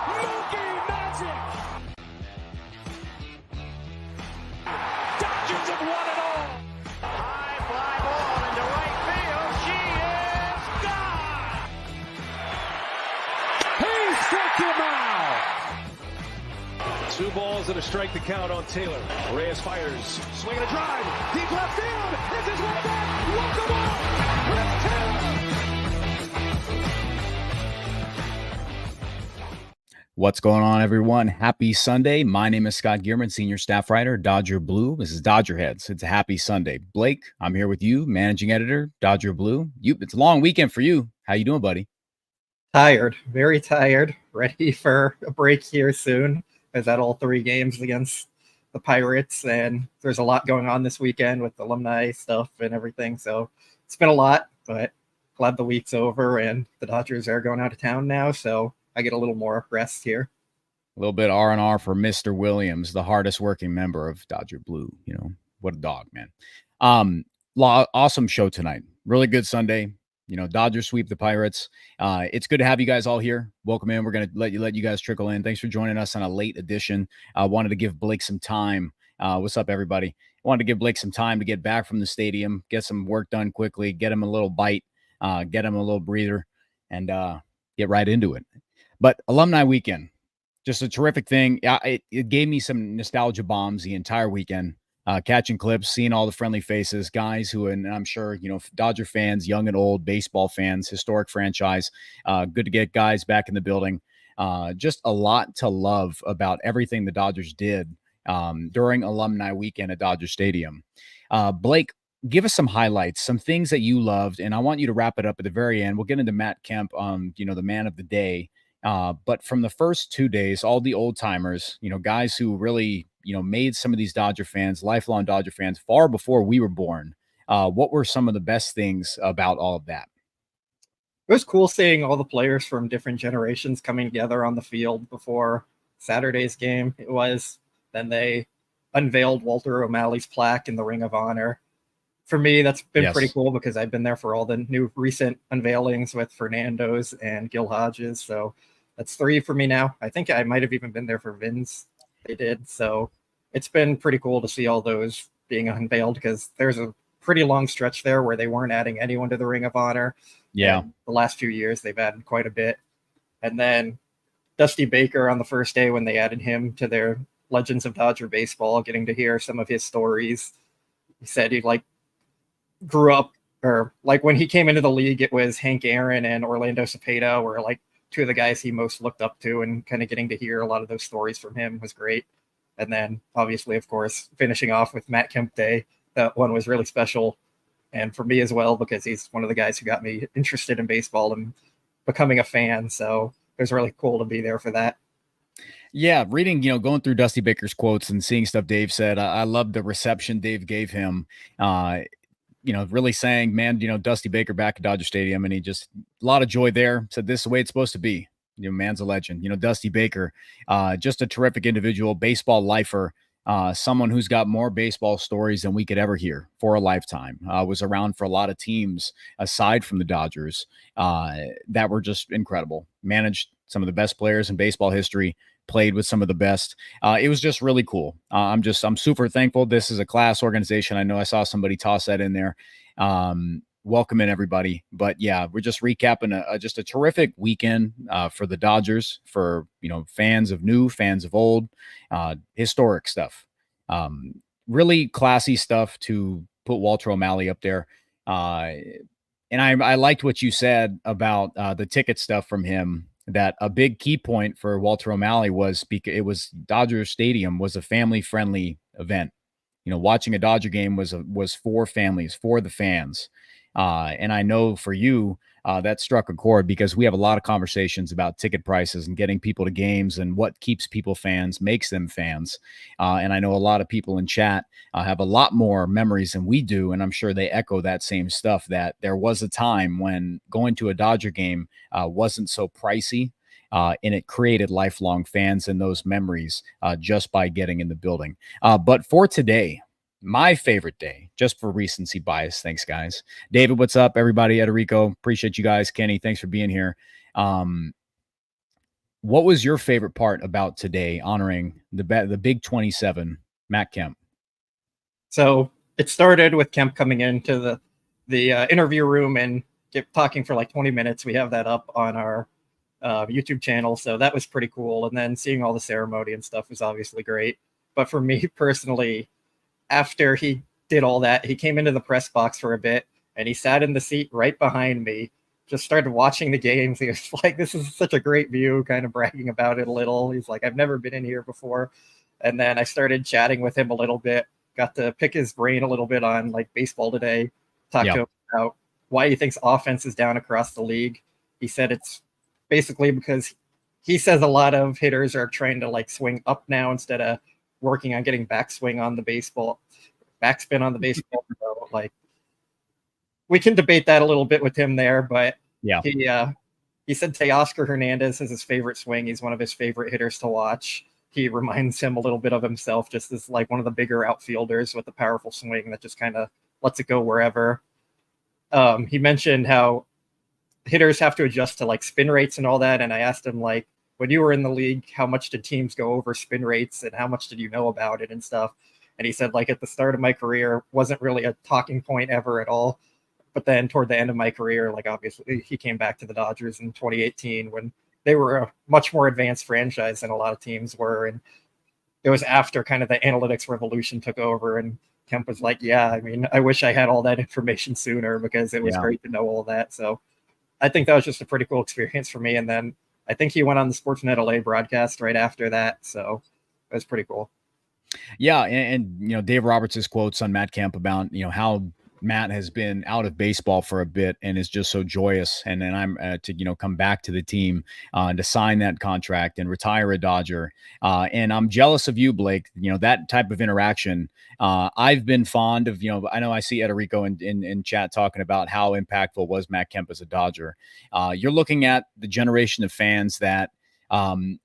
Mookie Magic! Dodgers have won it all! High fly ball into right field. She is gone! He struck him out! 2 balls and a strike to count on Taylor. Reyes fires, swinging a drive, deep left field. This is one back. Welcome on, Chris Taylor. What's going on, everyone? Happy Sunday. My name is Scott Geirman, senior staff writer, Dodger Blue. This is DodgerHeads. It's a happy Sunday. Blake, I'm here with you, managing editor, Dodger Blue. It's a long weekend for you. How you doing, buddy? Tired, very tired. Ready for a break here soon. I was at all 3 games against the Pirates, and there's a lot going on this weekend with alumni stuff and everything. So it's been a lot, but glad the week's over and the Dodgers are going out of town now. So I get a little more rest here. A little bit R&R for Mr. Williams, the hardest working member of Dodger Blue. You know, what a dog, man. Awesome show tonight. Really good Sunday. You know, Dodgers sweep the Pirates. It's good to have you guys all here. Welcome in. We're going to let you guys trickle in. Thanks for joining us on a late edition. I wanted to give Blake some time. What's up, everybody? Wanted to give Blake some time to get back from the stadium, get some work done quickly, get him a little bite, get him a little breather, and get right into it. But alumni weekend, just a terrific thing. It gave me some nostalgia bombs the entire weekend. Catching clips, seeing all the friendly faces, guys who, and I'm sure, you know, Dodger fans, young and old, baseball fans, historic franchise. Good to get guys back in the building. Just a lot to love about everything the Dodgers did during alumni weekend at Dodger Stadium. Blake, give us some highlights, some things that you loved, and I want you to wrap it up at the very end. We'll get into Matt Kemp, you know, the man of the day. But from the first 2 days, all the old timers, you know, guys who really, you know, made some of these Dodger fans, lifelong Dodger fans, far before we were born. What were some of the best things about all of that? It was cool seeing all the players from different generations coming together on the field before Saturday's game. Then they unveiled Walter O'Malley's plaque in the Ring of Honor. For me, that's been pretty cool because I've been there for all the new recent unveilings with Fernando's and Gil Hodges. So that's 3 for me now. I think I might have even been there for Vin's. They did. So it's been pretty cool to see all those being unveiled because there's a pretty long stretch there where they weren't adding anyone to the Ring of Honor. Yeah. And the last few years, they've added quite a bit. And then Dusty Baker on the first day when they added him to their Legends of Dodger Baseball, getting to hear some of his stories. He said he grew up, or when he came into the league, it was Hank Aaron and Orlando Cepeda were 2 of the guys he most looked up to, and kind of getting to hear a lot of those stories from him was great. And then obviously, of course, finishing off with Matt Kemp Day, that one was really special. And for me as well, because he's one of the guys who got me interested in baseball and becoming a fan. So it was really cool to be there for that. Yeah, reading, you know, going through Dusty Baker's quotes and seeing stuff Dave said, I loved the reception Dave gave him. You know, really saying, man, you know, Dusty Baker back at Dodger Stadium, and he just, a lot of joy there, said this is the way it's supposed to be. You know, man's a legend. You know, Dusty Baker, just a terrific individual, baseball lifer, someone who's got more baseball stories than we could ever hear for a lifetime. Was around for a lot of teams aside from the Dodgers that were just incredible. Managed some of the best players in baseball history, played with some of the best. It was just really cool. I'm super thankful. This is a class organization. I know I saw somebody toss that in there. Welcome in, everybody. But yeah, we're just recapping just a terrific weekend for the Dodgers, for, you know, fans of new, fans of old, historic stuff. Really classy stuff to put Walter O'Malley up there. And I liked what you said about the ticket stuff from him, that a big key point for Walter O'Malley was because it was Dodger Stadium was a family-friendly event. You know, watching a Dodger game was for families, for the fans. And I know for you, that struck a chord because we have a lot of conversations about ticket prices and getting people to games and what keeps people fans, makes them fans. And I know a lot of people in chat have a lot more memories than we do. And I'm sure they echo that same stuff, that there was a time when going to a Dodger game wasn't so pricey. And it created lifelong fans and those memories just by getting in the building. But for today, my favorite day, just for recency bias. Thanks, guys. David, what's up? Everybody, Ederico, appreciate you guys. Kenny, thanks for being here. What was your favorite part about today honoring the big 27, Matt Kemp? So it started with Kemp coming into the interview room and talking for like 20 minutes. We have that up on our YouTube channel, so that was pretty cool. And then seeing all the ceremony and stuff was obviously great. But for me personally, after he did all that, he came into the press box for a bit and he sat in the seat right behind me, just started watching the games. He was like, this is such a great view, kind of bragging about it a little. He's like, I've never been in here before. And then I started chatting with him a little bit, got to pick his brain a little bit on like baseball today, talk to him about why he thinks offense is down across the league. He said it's basically because he says a lot of hitters are trying to like swing up now instead of working on getting backspin on the baseball. So, like, we can debate that a little bit with him there, but he said Teoscar Hernandez is his favorite swing. He's one of his favorite hitters to watch. He reminds him a little bit of himself, just as like one of the bigger outfielders with a powerful swing that just kind of lets it go wherever. He mentioned how hitters have to adjust to like spin rates and all that. And I asked him, like, when you were in the league, how much did teams go over spin rates and how much did you know about it and stuff? And he said, like, at the start of my career, wasn't really a talking point ever at all. But then toward the end of my career, like, obviously he came back to the Dodgers in 2018 when they were a much more advanced franchise than a lot of teams were. And it was after kind of the analytics revolution took over. And Kemp was like, yeah, I mean, I wish I had all that information sooner because it was great to know all that. So I think that was just a pretty cool experience for me. And then I think he went on the Sportsnet LA broadcast right after that. So it was pretty cool. Yeah. And you know, Dave Roberts' quotes on Matt Kemp about, you know, how Matt has been out of baseball for a bit and is just so joyous. And then I'm to, you know, come back to the team to sign that contract and retire a Dodger. And I'm jealous of you, Blake. You know, that type of interaction. I've been fond of, you know, I know I see Ederico in chat talking about how impactful was Matt Kemp as a Dodger. You're looking at the generation of fans that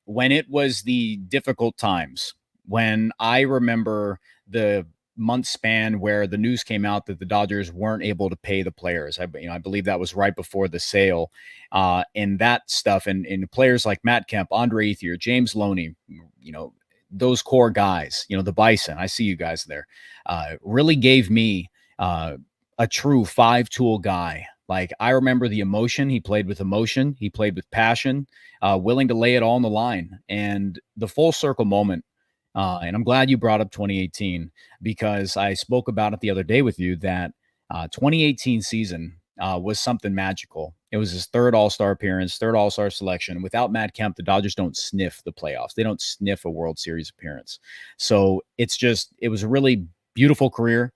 when it was the difficult times, when I remember the month span where the news came out that the Dodgers weren't able to pay the players. I believe that was right before the sale, and that stuff. And players like Matt Kemp, Andre Ethier, James Loney, you know, those core guys, you know, the Bison, I see you guys there, really gave me a true 5-tool guy. Like, I remember the emotion. He played with emotion. He played with passion, willing to lay it all on the line. And the full circle moment, and I'm glad you brought up 2018 because I spoke about it the other day with you that 2018 season was something magical. It was his third All-Star appearance, third All-Star selection. Without Matt Kemp, the Dodgers don't sniff the playoffs. They don't sniff a World Series appearance. So it was a really beautiful career,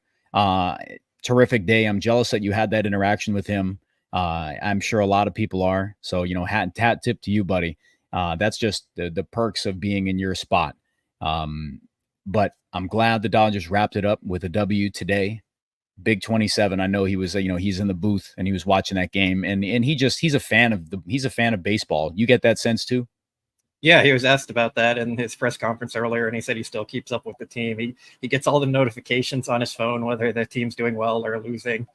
terrific day. I'm jealous that you had that interaction with him. I'm sure a lot of people are. So, you know, hat tip to you, buddy. That's just the perks of being in your spot. But I'm glad the Dodgers wrapped it up with a W today. Big 27. I know he was, you know, he's in the booth and he was watching that game, and he's a fan of baseball. You get that sense too? Yeah, he was asked about that in his press conference earlier, and he said he still keeps up with the team. He gets all the notifications on his phone, whether the team's doing well or losing.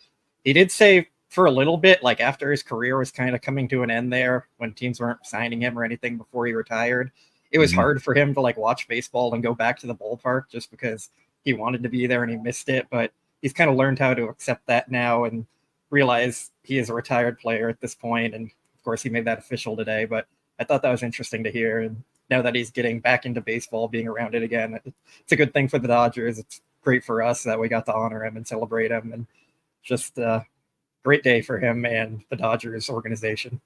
He did say for a little bit, like after his career was kind of coming to an end there, when teams weren't signing him or anything before he retired, it was hard for him to like watch baseball and go back to the ballpark just because he wanted to be there and he missed it. But he's kind of learned how to accept that now and realize he is a retired player at this point. And of course, he made that official today. But I thought that was interesting to hear. And now that he's getting back into baseball, being around it again, it's a good thing for the Dodgers. It's great for us that we got to honor him and celebrate him. And just a great day for him and the Dodgers organization.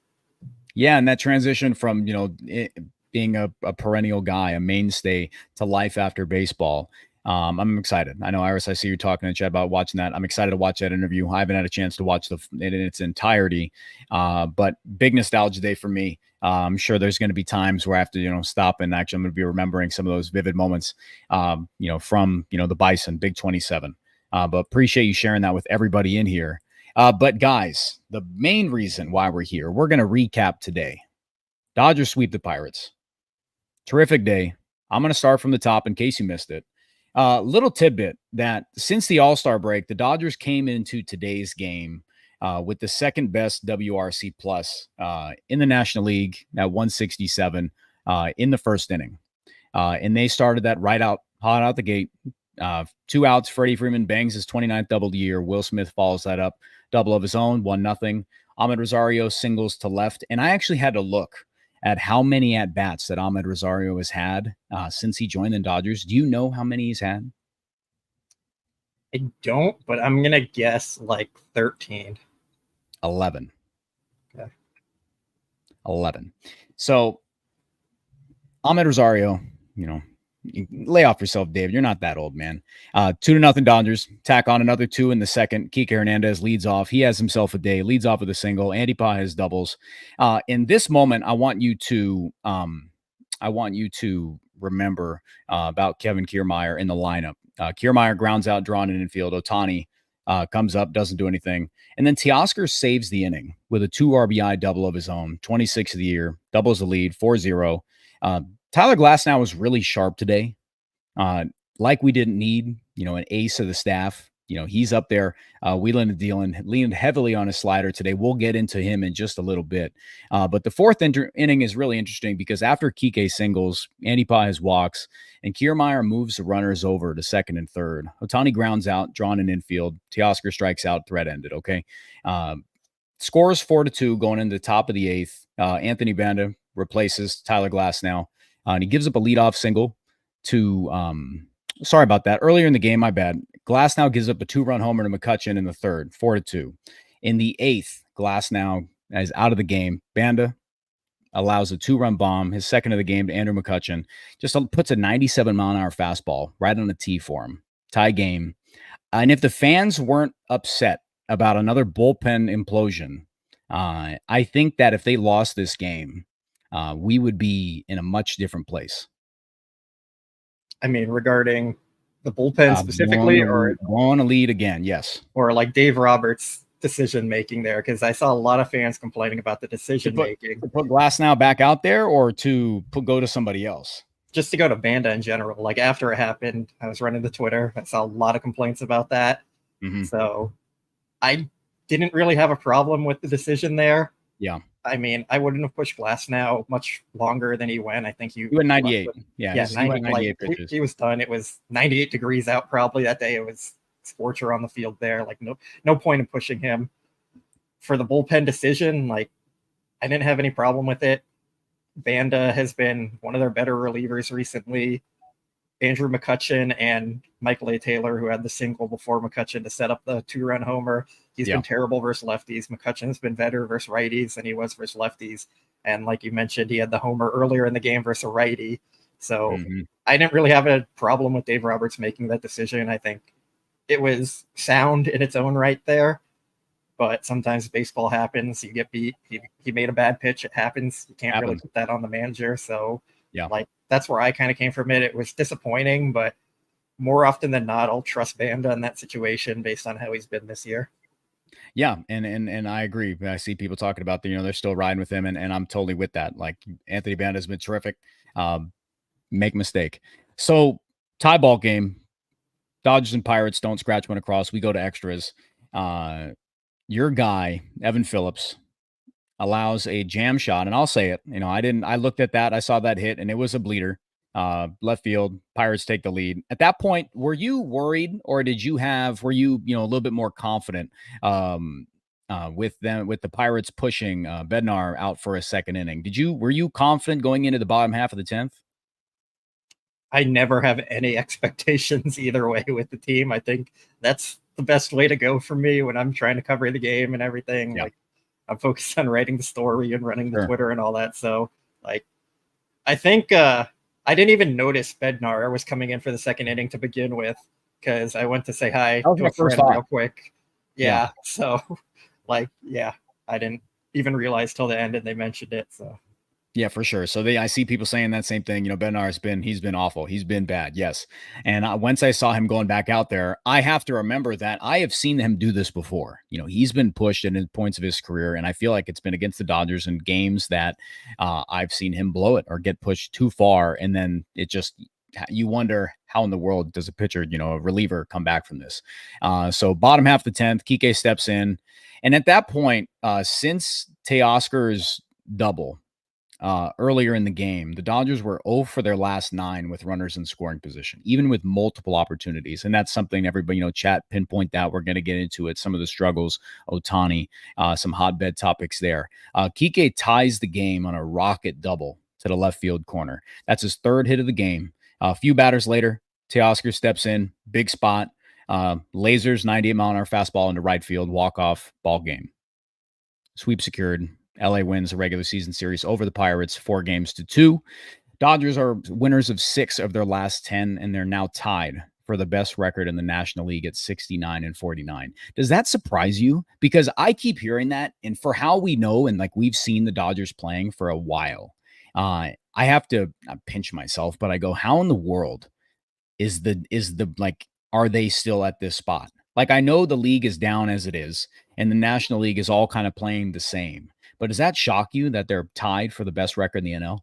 Yeah, and that transition from, you know, being a perennial guy, a mainstay, to life after baseball. I'm excited. I know, Iris, I see you talking in chat about watching that. I'm excited to watch that interview. I haven't had a chance to watch it in its entirety, but big nostalgia day for me. I'm sure there's going to be times where I have to, you know, stop and actually I'm going to be remembering some of those vivid moments, you know, from, you know, the Bison, Big 27. But appreciate you sharing that with everybody in here. But guys, the main reason why we're here, we're going to recap today. Dodgers sweep the Pirates. Terrific day. I'm going to start from the top in case you missed it. Little tidbit that since the All-Star break, the Dodgers came into today's game with the second best WRC plus in the National League at 167. in the first inning. And they started that hot out the gate. 2 outs. Freddie Freeman bangs his 29th double of the year. Will Smith follows that up. Double of his own, 1-0. Ahmed Rosario singles to left. And I actually had to look at how many at-bats that Ahmed Rosario has had since he joined the Dodgers. Do you know how many he's had? I don't, but I'm going to guess like 13. 11. Okay. 11. So Ahmed Rosario, lay off yourself, Dave. You're not that old, man. 2-0 Dodgers. Tack on another 2 in the second. Kiké Hernández leads off. He has himself a day. Leads off with a single. Andy Pa has doubles. In this moment, I want you to remember about Kevin Kiermaier in the lineup. Kiermaier grounds out, drawn in infield. Ohtani comes up, doesn't do anything. And then Teoscar saves the inning with a 2 RBI double of his own, 26th of the year, doubles the lead, 4-0. Tyler Glasnow was really sharp today. Like we didn't need, an ace of the staff. He's up there wheeling and dealing, leaning heavily on his slider today. We'll get into him in just a little bit. But the fourth inning is really interesting because after Kiké singles, Andy Pa has walks, and Kiermaier moves the runners over to second and third. Ohtani grounds out, drawn in infield. Teoscar strikes out, threat ended, okay? Scores 4-2 going into the top of the eighth. Anthony Banda replaces Tyler Glasnow. And he gives up a leadoff single to sorry about that. Earlier in the game, my bad. Glasnow gives up a 2-run homer to McCutchen in the third, 4-2. In the eighth, Glasnow is out of the game. Banda allows a 2-run bomb, his second of the game, to Andrew McCutchen. Just puts a 97-mile-an-hour fastball right on the tee for him. Tie game. And if the fans weren't upset about another bullpen implosion, I think that if they lost this game, we would be in a much different place. I mean, regarding the bullpen specifically, or on a lead again, yes, or like Dave Roberts' decision making there, because I saw a lot of fans complaining about the decision making. To put Glasnow back out there, or to go to somebody else? Just to go to Banda in general. Like after it happened, I was running the Twitter. I saw a lot of complaints about that. Mm-hmm. So I didn't really have a problem with the decision there. Yeah. I mean, I wouldn't have pushed Glasnow much longer than he went. I think he went 98. Yeah, 98 pitches. He was done. It was 98 degrees out probably that day. It was scorcher on the field there. Like no point in pushing him. For the bullpen decision, like I didn't have any problem with it. Banda has been one of their better relievers recently. Andrew McCutchen and Michael A. Taylor, who had the single before McCutchen to set up the 2-run homer. He's been terrible versus lefties. McCutchen's been better versus righties than he was versus lefties. And like you mentioned, he had the homer earlier in the game versus a righty. So I didn't really have a problem with Dave Roberts making that decision. I think it was sound in its own right there. But sometimes baseball happens. You get beat. He made a bad pitch. It happens. You can't really put that on the manager. So like that's where I kind of came from it. It was disappointing, but more often than not, I'll trust Banda in that situation based on how he's been this year. Yeah, and I agree. I see people talking about they're still riding with him, and I'm totally with that. Like Anthony Banda has been terrific. Make mistake. So tie ball game. Dodgers and Pirates don't scratch one across. We go to extras. Your guy, Evan Phillips, allows a jam shot, and I'll say it. I looked at that. I saw that hit, and it was a bleeder. Left field. Pirates take the lead. At that point, were you worried, or were you a little bit more confident with the Pirates pushing Bednar out for a second inning? Were you confident going into the bottom half of the 10th? I never have any expectations either way with the team. I think that's the best way to go for me when I'm trying to cover the game and everything. Yeah. Like I'm focused on writing the story and running the Twitter and all that. So like, I think I didn't even notice Bednar was coming in for the second inning to begin with, because I went to say hi to a friend real quick. Yeah. So like, I didn't even realize till the end and they mentioned it. So yeah, for sure. So I see people saying that same thing. Bednar he's been awful. He's been bad. Yes. And once I saw him going back out there, I have to remember that I have seen him do this before. He's been pushed in points of his career. And I feel like it's been against the Dodgers in games that I've seen him blow it or get pushed too far. And then you wonder how in the world does a pitcher, a reliever come back from this? So bottom half of the 10th, Kiké steps in. And at that point, since Teoscar's double, earlier in the game, the Dodgers were 0 for their last 9 with runners in scoring position, even with multiple opportunities. And that's something everybody, chat pinpoint that. We're going to get into it. Some of the struggles, Ohtani, some hotbed topics there. Kiké ties the game on a rocket double to the left field corner. That's his 3rd hit of the game. A few batters later, Teoscar steps in, big spot, lasers 98-mile-an-hour fastball into right field, walk-off, ball game. Sweep secured. LA wins the regular season series over the Pirates 4-2. Dodgers are winners of 6 of their last 10, and they're now tied for the best record in the National League at 69-49. Does that surprise you? Because I keep hearing that, and for how we know and we've seen the Dodgers playing for a while, I have to pinch myself, but I go, how in the world are they still at this spot? I know the league is down as it is, and the National League is all kind of playing the same. But does that shock you that they're tied for the best record in the NL?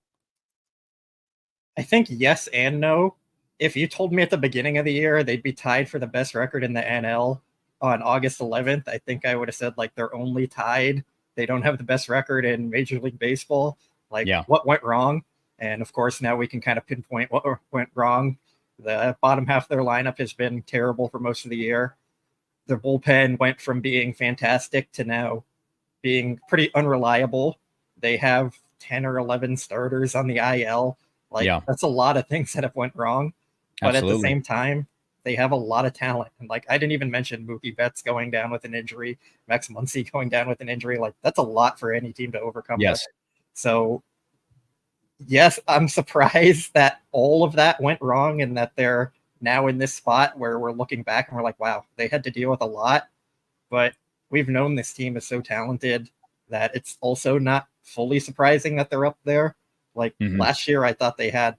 I think yes and no. If you told me at the beginning of the year they'd be tied for the best record in the NL on August 11th, I think I would have said they're only tied. They don't have the best record in Major League Baseball. What went wrong? And of course, now we can kind of pinpoint what went wrong. The bottom half of their lineup has been terrible for most of the year. Their bullpen went from being fantastic to now being pretty unreliable. They have 10 or 11 starters on the IL. That's a lot of things that have went wrong. But Absolutely. At the same time, they have a lot of talent. And I didn't even mention Mookie Betts going down with an injury, Max Muncy going down with an injury. That's a lot for any team to overcome. Yes. So yes, I'm surprised that all of that went wrong and that they're now in this spot where we're looking back and we're like, wow, they had to deal with a lot. But we've known this team is so talented that it's also not fully surprising that they're up there. Last year, I thought they had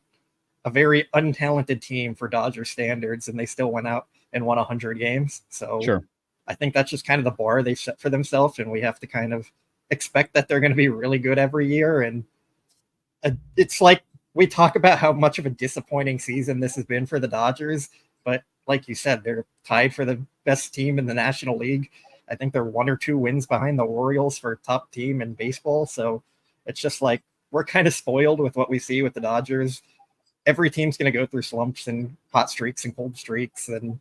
a very untalented team for Dodger standards, and they still went out and won 100 games. So sure. I think that's just kind of the bar they set for themselves, and we have to kind of expect that they're going to be really good every year. And it's we talk about how much of a disappointing season this has been for the Dodgers, but like you said, they're tied for the best team in the National League. I think they're 1 or 2 wins behind the Orioles for top team in baseball. So it's just we're kind of spoiled with what we see with the Dodgers. Every team's going to go through slumps and hot streaks and cold streaks. And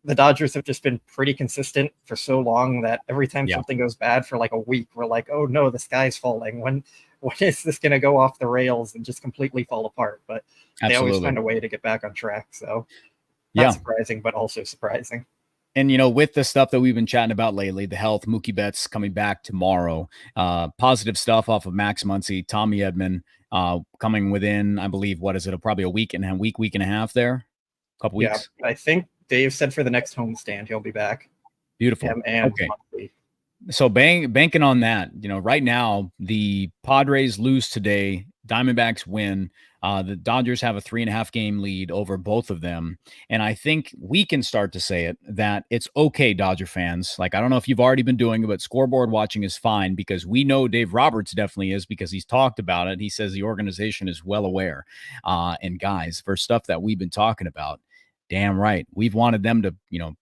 the Dodgers have just been pretty consistent for so long that every time something goes bad for a week, we're like, oh no, the sky's falling. When is this going to go off the rails and just completely fall apart? But Absolutely. They always find a way to get back on track. So not surprising, but also surprising. And, with the stuff that we've been chatting about lately, the health, Mookie Betts coming back tomorrow, positive stuff off of Max Muncy, Tommy Edman coming within, I believe, probably a week and a half there, a couple weeks. Yeah, I think Dave said for the next homestand, he'll be back. Beautiful. Okay. Muncy. So banking on that, right now, the Padres lose today, Diamondbacks win. The Dodgers have a 3.5 game lead over both of them. And I think we can start to say it that it's okay, Dodger fans. I don't know if you've already been doing it, but scoreboard watching is fine because we know Dave Roberts definitely is because he's talked about it. He says the organization is well aware. And guys, for stuff that we've been talking about, damn right. We've wanted them to,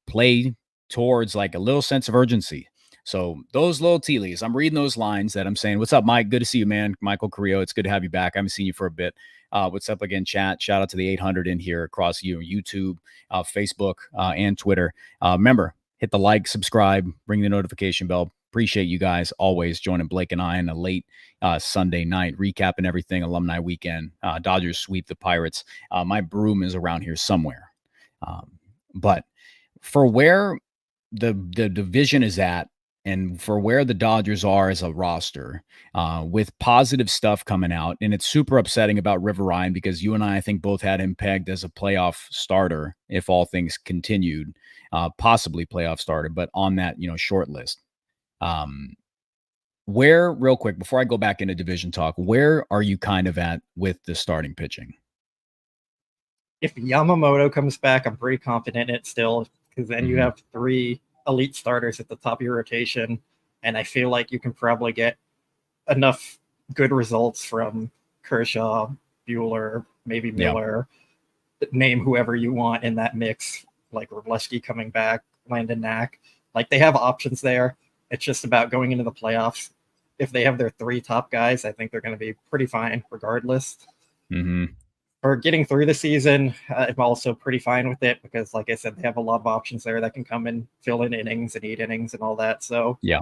play towards a little sense of urgency. So those little tea leaves, I'm reading those lines that I'm saying, what's up, Mike? Good to see you, man. Michael Carrillo, it's good to have you back. I haven't seen you for a bit. What's up again, chat? Shout out to the 800 in here across YouTube, Facebook, and Twitter. Remember, hit the like, subscribe, ring the notification bell. Appreciate you guys always joining Blake and I on a late Sunday night, recapping everything, alumni weekend. Dodgers sweep the Pirates. My broom is around here somewhere. But for where the division is at, and for where the Dodgers are as a roster, with positive stuff coming out, and it's super upsetting about River Ryan because you and I think, both had him pegged as a playoff starter if all things continued, possibly playoff starter, but on that short list. Where, real quick, before I go back into division talk, where are you kind of at with the starting pitching? If Yamamoto comes back, I'm pretty confident in it still, because then you have 3 elite starters at the top of your rotation, and I feel like you can probably get enough good results from Kershaw, Buehler, maybe Miller, name whoever you want in that mix, like Wrobleski coming back, Landon Knack. They have options there. It's just about going into the playoffs if they have their 3 top guys, I think they're going to be pretty fine regardless. Mm-hmm. For getting through the season, I'm also pretty fine with it because, like I said, they have a lot of options there that can come and fill in innings and eat innings and all that. So, yeah,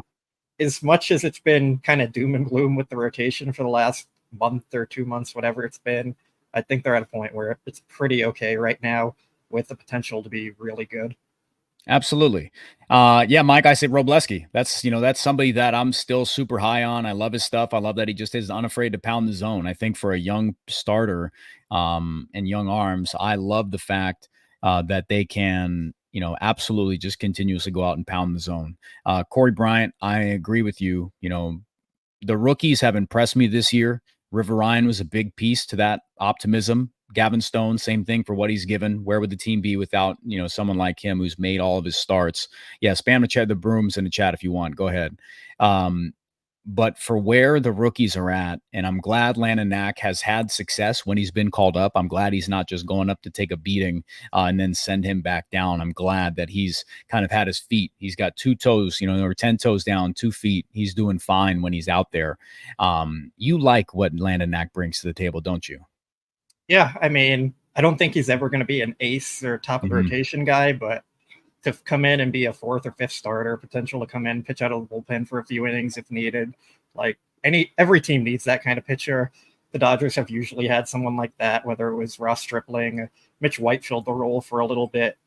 as much as it's been kind of doom and gloom with the rotation for the last month or 2 months, whatever it's been, I think they're at a point where it's pretty okay right now with the potential to be really good. absolutely. Yeah, Mike, I said Robleski. That's somebody that I'm still super high on. I love his stuff. I love that he just is unafraid to pound the zone. I think for a young starter and young arms, I love the fact that they can, absolutely just continuously go out and pound the zone. Corey Bryant, I agree with you. The rookies have impressed me this year. River Ryan was a big piece to that optimism. Gavin Stone, same thing for what he's given. Where would the team be without, someone like him who's made all of his starts? Yeah, spam the chat, the brooms in the chat if you want. Go ahead. But for where the rookies are at, and I'm glad Landon Knack has had success when he's been called up. I'm glad he's not just going up to take a beating and then send him back down. I'm glad that he's kind of had his feet. He's got 2 toes, or 10 toes down, 2 feet. He's doing fine when he's out there. You like what Landon Knack brings to the table, don't you? Yeah, I mean, I don't think he's ever going to be an ace or top of the rotation guy, but to come in and be a 4th or 5th starter, potential to come in, pitch out of the bullpen for a few innings if needed. Like every team needs that kind of pitcher. The Dodgers have usually had someone like that, whether it was Ross Stripling, Mitch White filled the role for a little bit.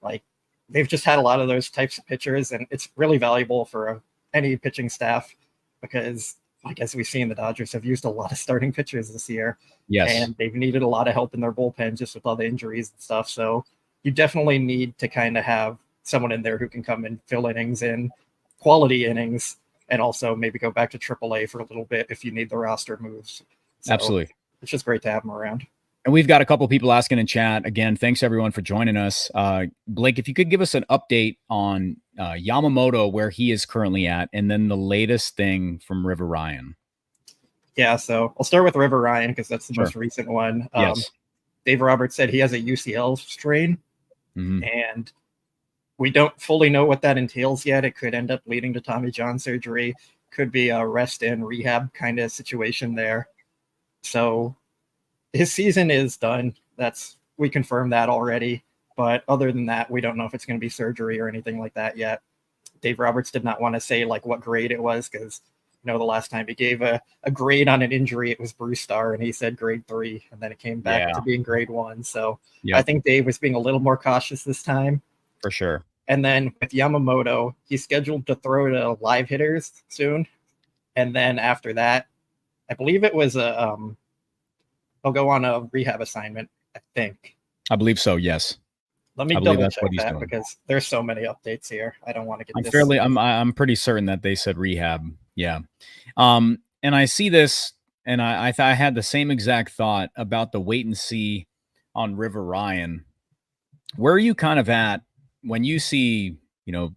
Like they've just had a lot of those types of pitchers, and it's really valuable for any pitching staff because, like as we've seen, the Dodgers have used a lot of starting pitchers this year. Yes, and they've needed a lot of help in their bullpen just with all the injuries and stuff. So you definitely need to kind of have someone in there who can come and fill innings in quality innings and also maybe go back to AAA for a little bit if you need the roster moves. So absolutely. It's just great to have them around. And we've got a couple people asking in chat. Again, thanks everyone for joining us. Blake, if you could give us an update on Yamamoto, where he is currently at, and then the latest thing from River Ryan. Yeah, so I'll start with River Ryan because that's the most recent one. Yes. Dave Roberts said he has a UCL strain, and we don't fully know what that entails yet. It could end up leading to Tommy John surgery. Could be a rest in rehab kind of situation there. So his season is done. We confirmed that already. But other than that, we don't know if it's going to be surgery or anything like that yet. Dave Roberts did not want to say like what grade it was because the last time he gave a grade on an injury, it was Bruce Starr, and he said grade 3, and then it came back to being grade 1. So I think Dave was being a little more cautious this time. For sure. And then with Yamamoto, he's scheduled to throw to live hitters soon. And then after that, I believe it was he'll go on a rehab assignment, I think. I believe so, yes. Let me double check that because there's so many updates here. I don't want to get I'm pretty certain that they said rehab. Yeah. And I see this, and I had the same exact thought about the wait and see on River Ryan. Where are you kind of at when you see, a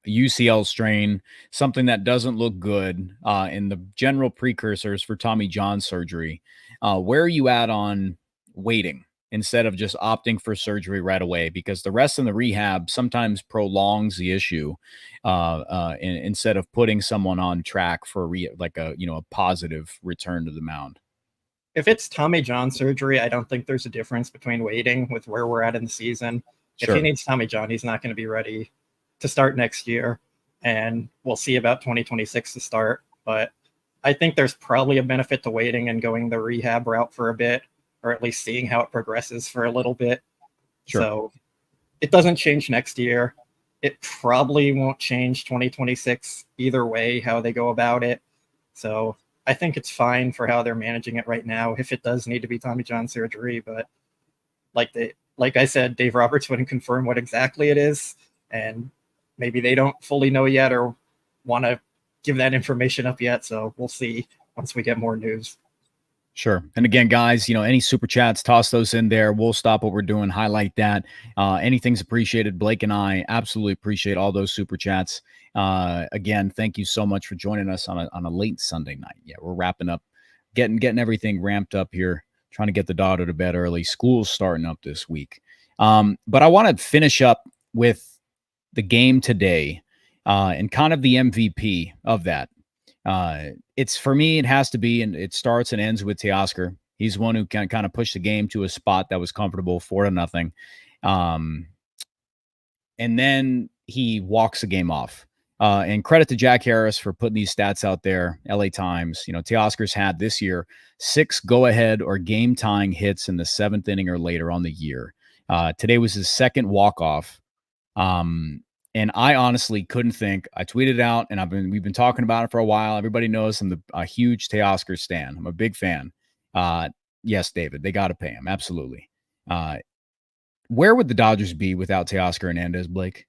UCL strain, something that doesn't look good in the general precursors for Tommy John surgery? Where are you at on waiting instead of just opting for surgery right away? Because the rest in the rehab sometimes prolongs the issue instead of putting someone on track for a positive return to the mound. If it's Tommy John surgery, I don't think there's a difference between waiting with where we're at in the season. Sure. If he needs Tommy John, he's not going to be ready to start next year, and we'll see about 2026 to start. But I think there's probably a benefit to waiting and going the rehab route for a bit, or at least seeing how it progresses for a little bit. Sure. So it doesn't change next year. It probably won't change 2026 either way, how they go about it. So I think it's fine for how they're managing it right now if it does need to be Tommy John surgery. But like I said, Dave Roberts wouldn't confirm what exactly it is. And maybe they don't fully know yet or want to give that information up yet. So we'll see once we get more news. Sure. And again, guys, any super chats, toss those in there. We'll stop what we're doing, highlight that. Anything's appreciated. Blake and I absolutely appreciate all those super chats. Again, thank you so much for joining us on a late Sunday night. Yeah, we're wrapping up, getting everything ramped up here, trying to get the daughter to bed early. School's starting up this week. But I want to finish up with the game today and kind of the MVP of that. It's for me, it has to be, and it starts and ends with Teoscar. He's one who can kind of push the game to a spot that was comfortable 4-0. And then he walks the game off. And credit to Jack Harris for putting these stats out there. LA Times, Teoscar's had this year 6 go-ahead or game-tying hits in the 7th inning or later on the year. Today was his 2nd walk-off. And I honestly couldn't think. I tweeted out, and we've been talking about it for a while. Everybody knows I'm a huge Teoscar stan. I'm a big fan. Yes, David, they got to pay him. Absolutely. Where would the Dodgers be without Teoscar Hernandez, Blake?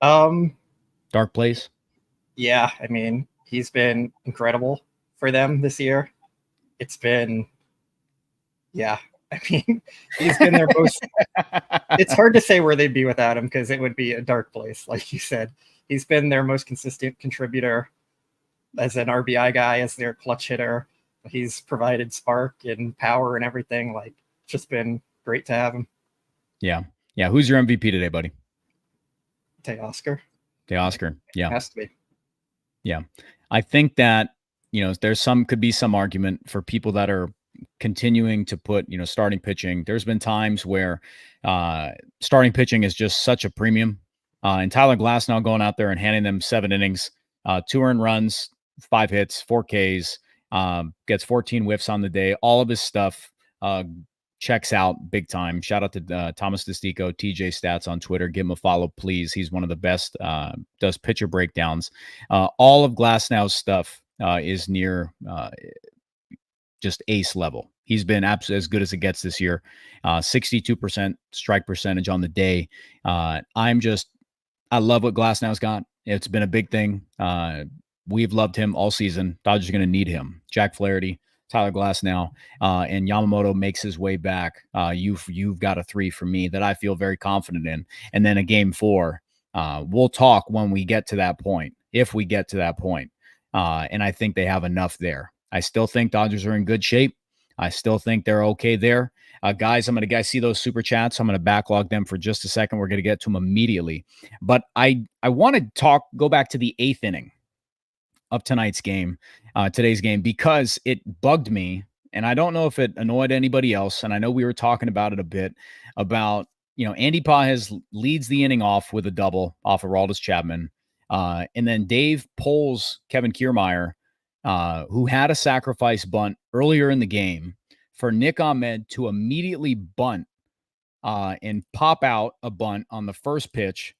Dark place? Yeah, I mean, he's been incredible for them this year. It's been, yeah, I mean, he's been their most, it's hard to say where they'd be without him because it would be a dark place, like you said. He's been their most consistent contributor as an RBI guy, as their clutch hitter. He's provided spark and power and everything. Like, it's just been great to have him. Yeah. Yeah. Who's your MVP today, buddy? Teoscar. Teoscar. Yeah. Has to be. Yeah. I think that, could be some argument for people that are continuing to put, starting pitching. There's been times where starting pitching is just such a premium. And Tyler Glasnow going out there and handing them 7 innings, 2 earned runs, 5 hits, 4 Ks, gets 14 whiffs on the day. All of his stuff checks out big time. Shout out to Thomas DeStico, TJ Stats on Twitter. Give him a follow, please. He's one of the best, does pitcher breakdowns. All of Glasnow's stuff is near just ace level. He's been absolutely as good as it gets this year. 62% strike percentage on the day. I love what Glasnow's got. It's been a big thing. We've loved him all season. Dodgers are going to need him. Jack Flaherty, Tyler Glasnow, and Yamamoto makes his way back. You've got a 3 for me that I feel very confident in. And then a game 4. We'll talk when we get to that point, if we get to that point. And I think they have enough there. I still think Dodgers are in good shape. I still think they're okay there. Guys, see those super chats. I'm going to backlog them for just a second. We're going to get to them immediately. But I want to go back to the 8th inning of today's game, because it bugged me, and I don't know if it annoyed anybody else. And I know we were talking about it a bit about, Andy Pages leads the inning off with a double off of Aroldis Chapman. And then Dave pulls Kevin Kiermaier, who had a sacrifice bunt earlier in the game, for Nick Ahmed to immediately bunt and pop out a bunt on the first pitch.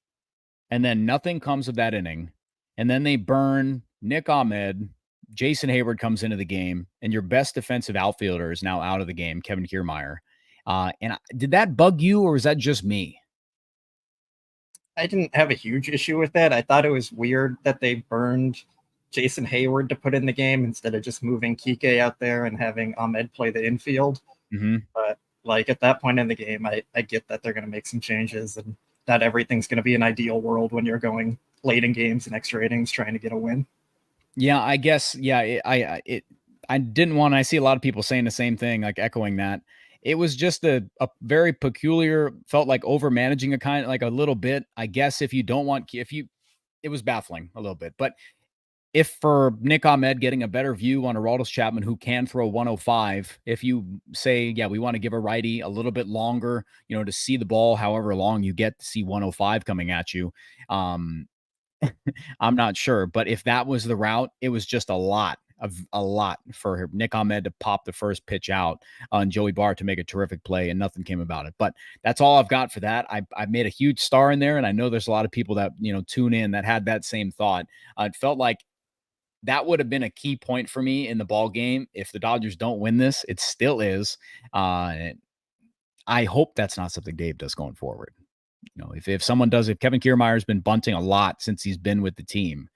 And then nothing comes of that inning. And then they burn Nick Ahmed. Jason Hayward comes into the game, and your best defensive outfielder is now out of the game, Kevin Kiermaier. Did that bug you, or was that just me? I didn't have a huge issue with that. I thought it was weird that they burned Jason Hayward to put in the game instead of just moving Kiké out there and having Ahmed play the infield. Mm-hmm. But at that point in the game, I get that they're going to make some changes, and not everything's going to be an ideal world when you're going late in games and extra innings trying to get a win. Yeah, I guess. Yeah, I didn't want. I see a lot of people saying the same thing, like echoing that. It was just a very peculiar, felt like over managing a little bit. I guess if you don't want, it was baffling a little bit. But if for Nick Ahmed getting a better view on Aroldis Chapman, who can throw 105, if you say, yeah, we want to give a righty a little bit longer, to see the ball, however long you get to see 105 coming at you. I'm not sure, but if that was the route, it was just a lot for Nick Ahmed to pop the first pitch out on Joey Barr to make a terrific play, and nothing came about it. But that's all I've got for that. I made a huge star in there, and I know there's a lot of people that tune in that had that same thought. It felt like that would have been a key point for me in the ball game. If the Dodgers don't win this, it still is. I hope that's not something Dave does going forward. If someone does, if Kevin Kiermaier's been bunting a lot since he's been with the team,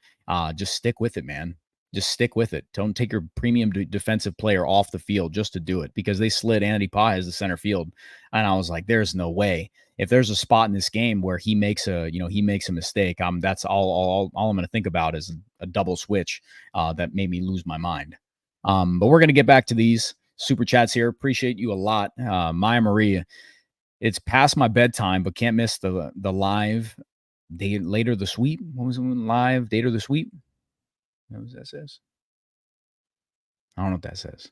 just stick with it, man. Just stick with it. Don't take your premium defensive player off the field just to do it, because they slid Andy Pages to center field. And I was like, there's no way. If there's a spot in this game where he makes a mistake, that's all I'm going to think about is a double switch that made me lose my mind. But we're going to get back to these super chats here. Appreciate you a lot. Maya Maria, it's past my bedtime, but can't miss the live day later the sweep. What was it? Live date or the sweep? what that says? I don't know what that says.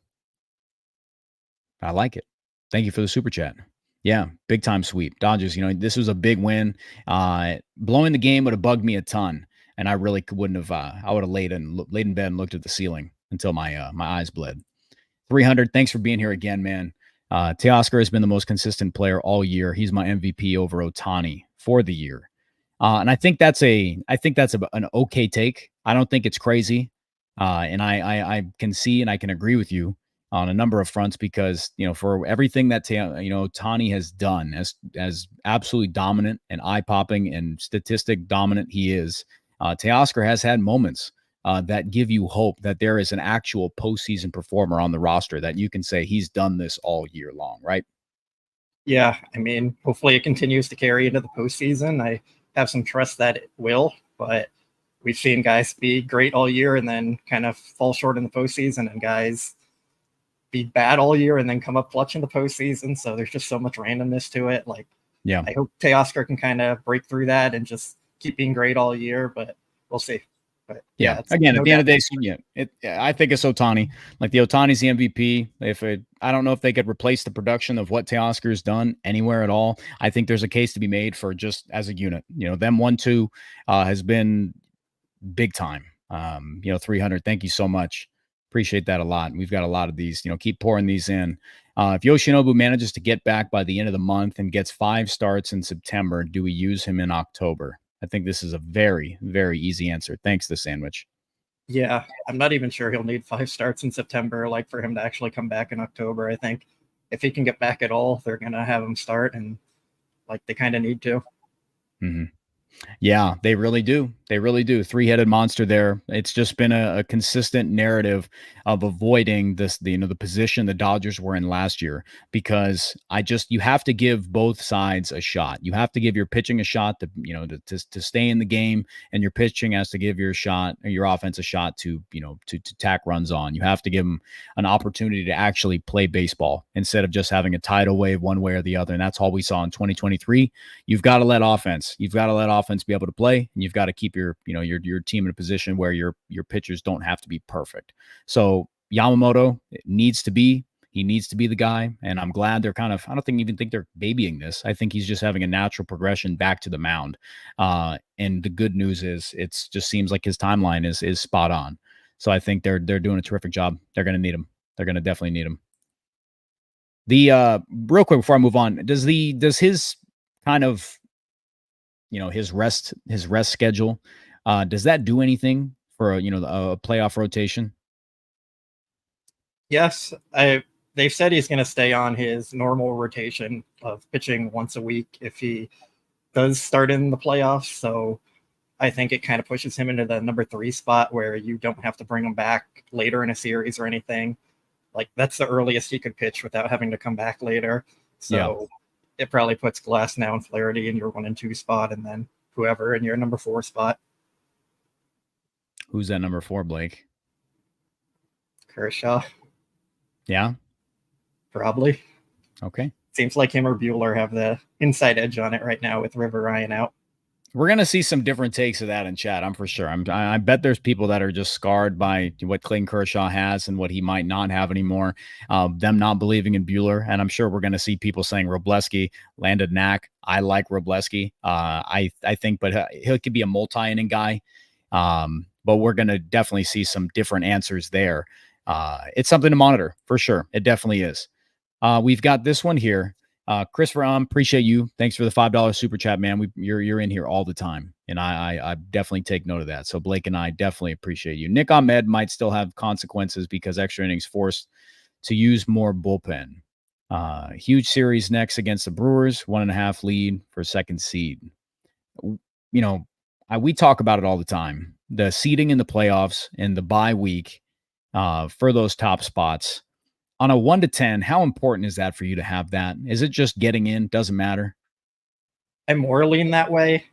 I like it. Thank you for the super chat. Yeah, big time sweep. Dodgers, this was a big win. Blowing the game would have bugged me a ton, and I really wouldn't have. I would have laid in bed and looked at the ceiling until my eyes bled. 300. Thanks for being here again, man. Teoscar has been the most consistent player all year. He's my MVP over Ohtani for the year, and I think that's an okay take. I don't think it's crazy, and I can see and I can agree with you on a number of fronts because for everything that Ohtani has done as absolutely dominant and eye-popping and statistic dominant he is, Teoscar has had moments that give you hope that there is an actual postseason performer on the roster that you can say he's done this all year long, right? Yeah, I mean, hopefully it continues to carry into the postseason. I have some trust that it will, but we've seen guys be great all year and then kind of fall short in the postseason, and guys be bad all year and then come up clutch in the postseason. So there's just so much randomness to it. Like, yeah, I hope Teoscar can kind of break through that and just keep being great all year, but we'll see. But yeah, again, at the end of the day, I think it's Ohtani. Like the Ohtani's the MVP. I don't know if they could replace the production of what Teoscar's done anywhere at all. I think there's a case to be made for just as a unit. Them 1-2 has been big time. 300. Thank you so much. Appreciate that a lot. We've got a lot of these. Keep pouring these in. If Yoshinobu manages to get back by the end of the month and gets 5 starts in September, do we use him in October? I think this is a very, very easy answer. Thanks, The Sandwich. Yeah, I'm not even sure he'll need 5 starts in September, like for him to actually come back in October. I think if he can get back at all, they're going to have him start, and like they kind of need to. Mm-hmm. Yeah, they really do. They really do. 3-headed monster there. It's just been a consistent narrative of avoiding this, the position the Dodgers were in last year, because you have to give both sides a shot. You have to give your pitching a shot to stay in the game, and your pitching has to give your offense a shot to tack runs on. You have to give them an opportunity to actually play baseball instead of just having a tidal wave one way or the other. And that's all we saw in 2023. You've got to let offense be able to play, and you've got to keep your team in a position where your pitchers don't have to be perfect. So Yamamoto needs to be the guy, and I'm glad they're I don't even think they're babying this. I think he's just having a natural progression back to the mound. And the good news is it just seems like his timeline is spot on. So I think they're doing a terrific job. They're going to need him. They're going to definitely need him. The real quick before I move on, does his kind of his rest schedule, does that do anything for a playoff rotation? Yes, they've said he's going to stay on his normal rotation of pitching once a week if he does start in the playoffs. So I think it kind of pushes him into the number 3 spot where you don't have to bring him back later in a series or anything. Like that's the earliest he could pitch without having to come back later. So it probably puts Glasnow and Flaherty in your 1 and 2 spot, and then whoever in your number 4 spot. Who's that number 4, Blake? Kershaw. Yeah, probably. Okay. Seems like him or Buehler have the inside edge on it right now with River Ryan out. We're going to see some different takes of that in chat, I'm for sure. I bet there's people that are just scarred by what Clayton Kershaw has and what he might not have anymore, them not believing in Buehler. And I'm sure we're going to see people saying Robleski landed knack. I like Robleski. I think, but he could be a multi-inning guy. But we're going to definitely see some different answers there. It's something to monitor for sure. It definitely is. We've got this one here. Christopher, appreciate you. Thanks for the $5 super chat, man. You're in here all the time, and I definitely take note of that. So Blake and I definitely appreciate you. Nick Ahmed might still have consequences because extra innings forced to use more bullpen. Huge series next against the Brewers, 1.5 lead for second seed. We talk about it all the time. The seeding in the playoffs and the bye week for those top spots. On a 1 to 10, how important is that for you to have that? Is it just getting in? Doesn't matter. I'm more lean that way.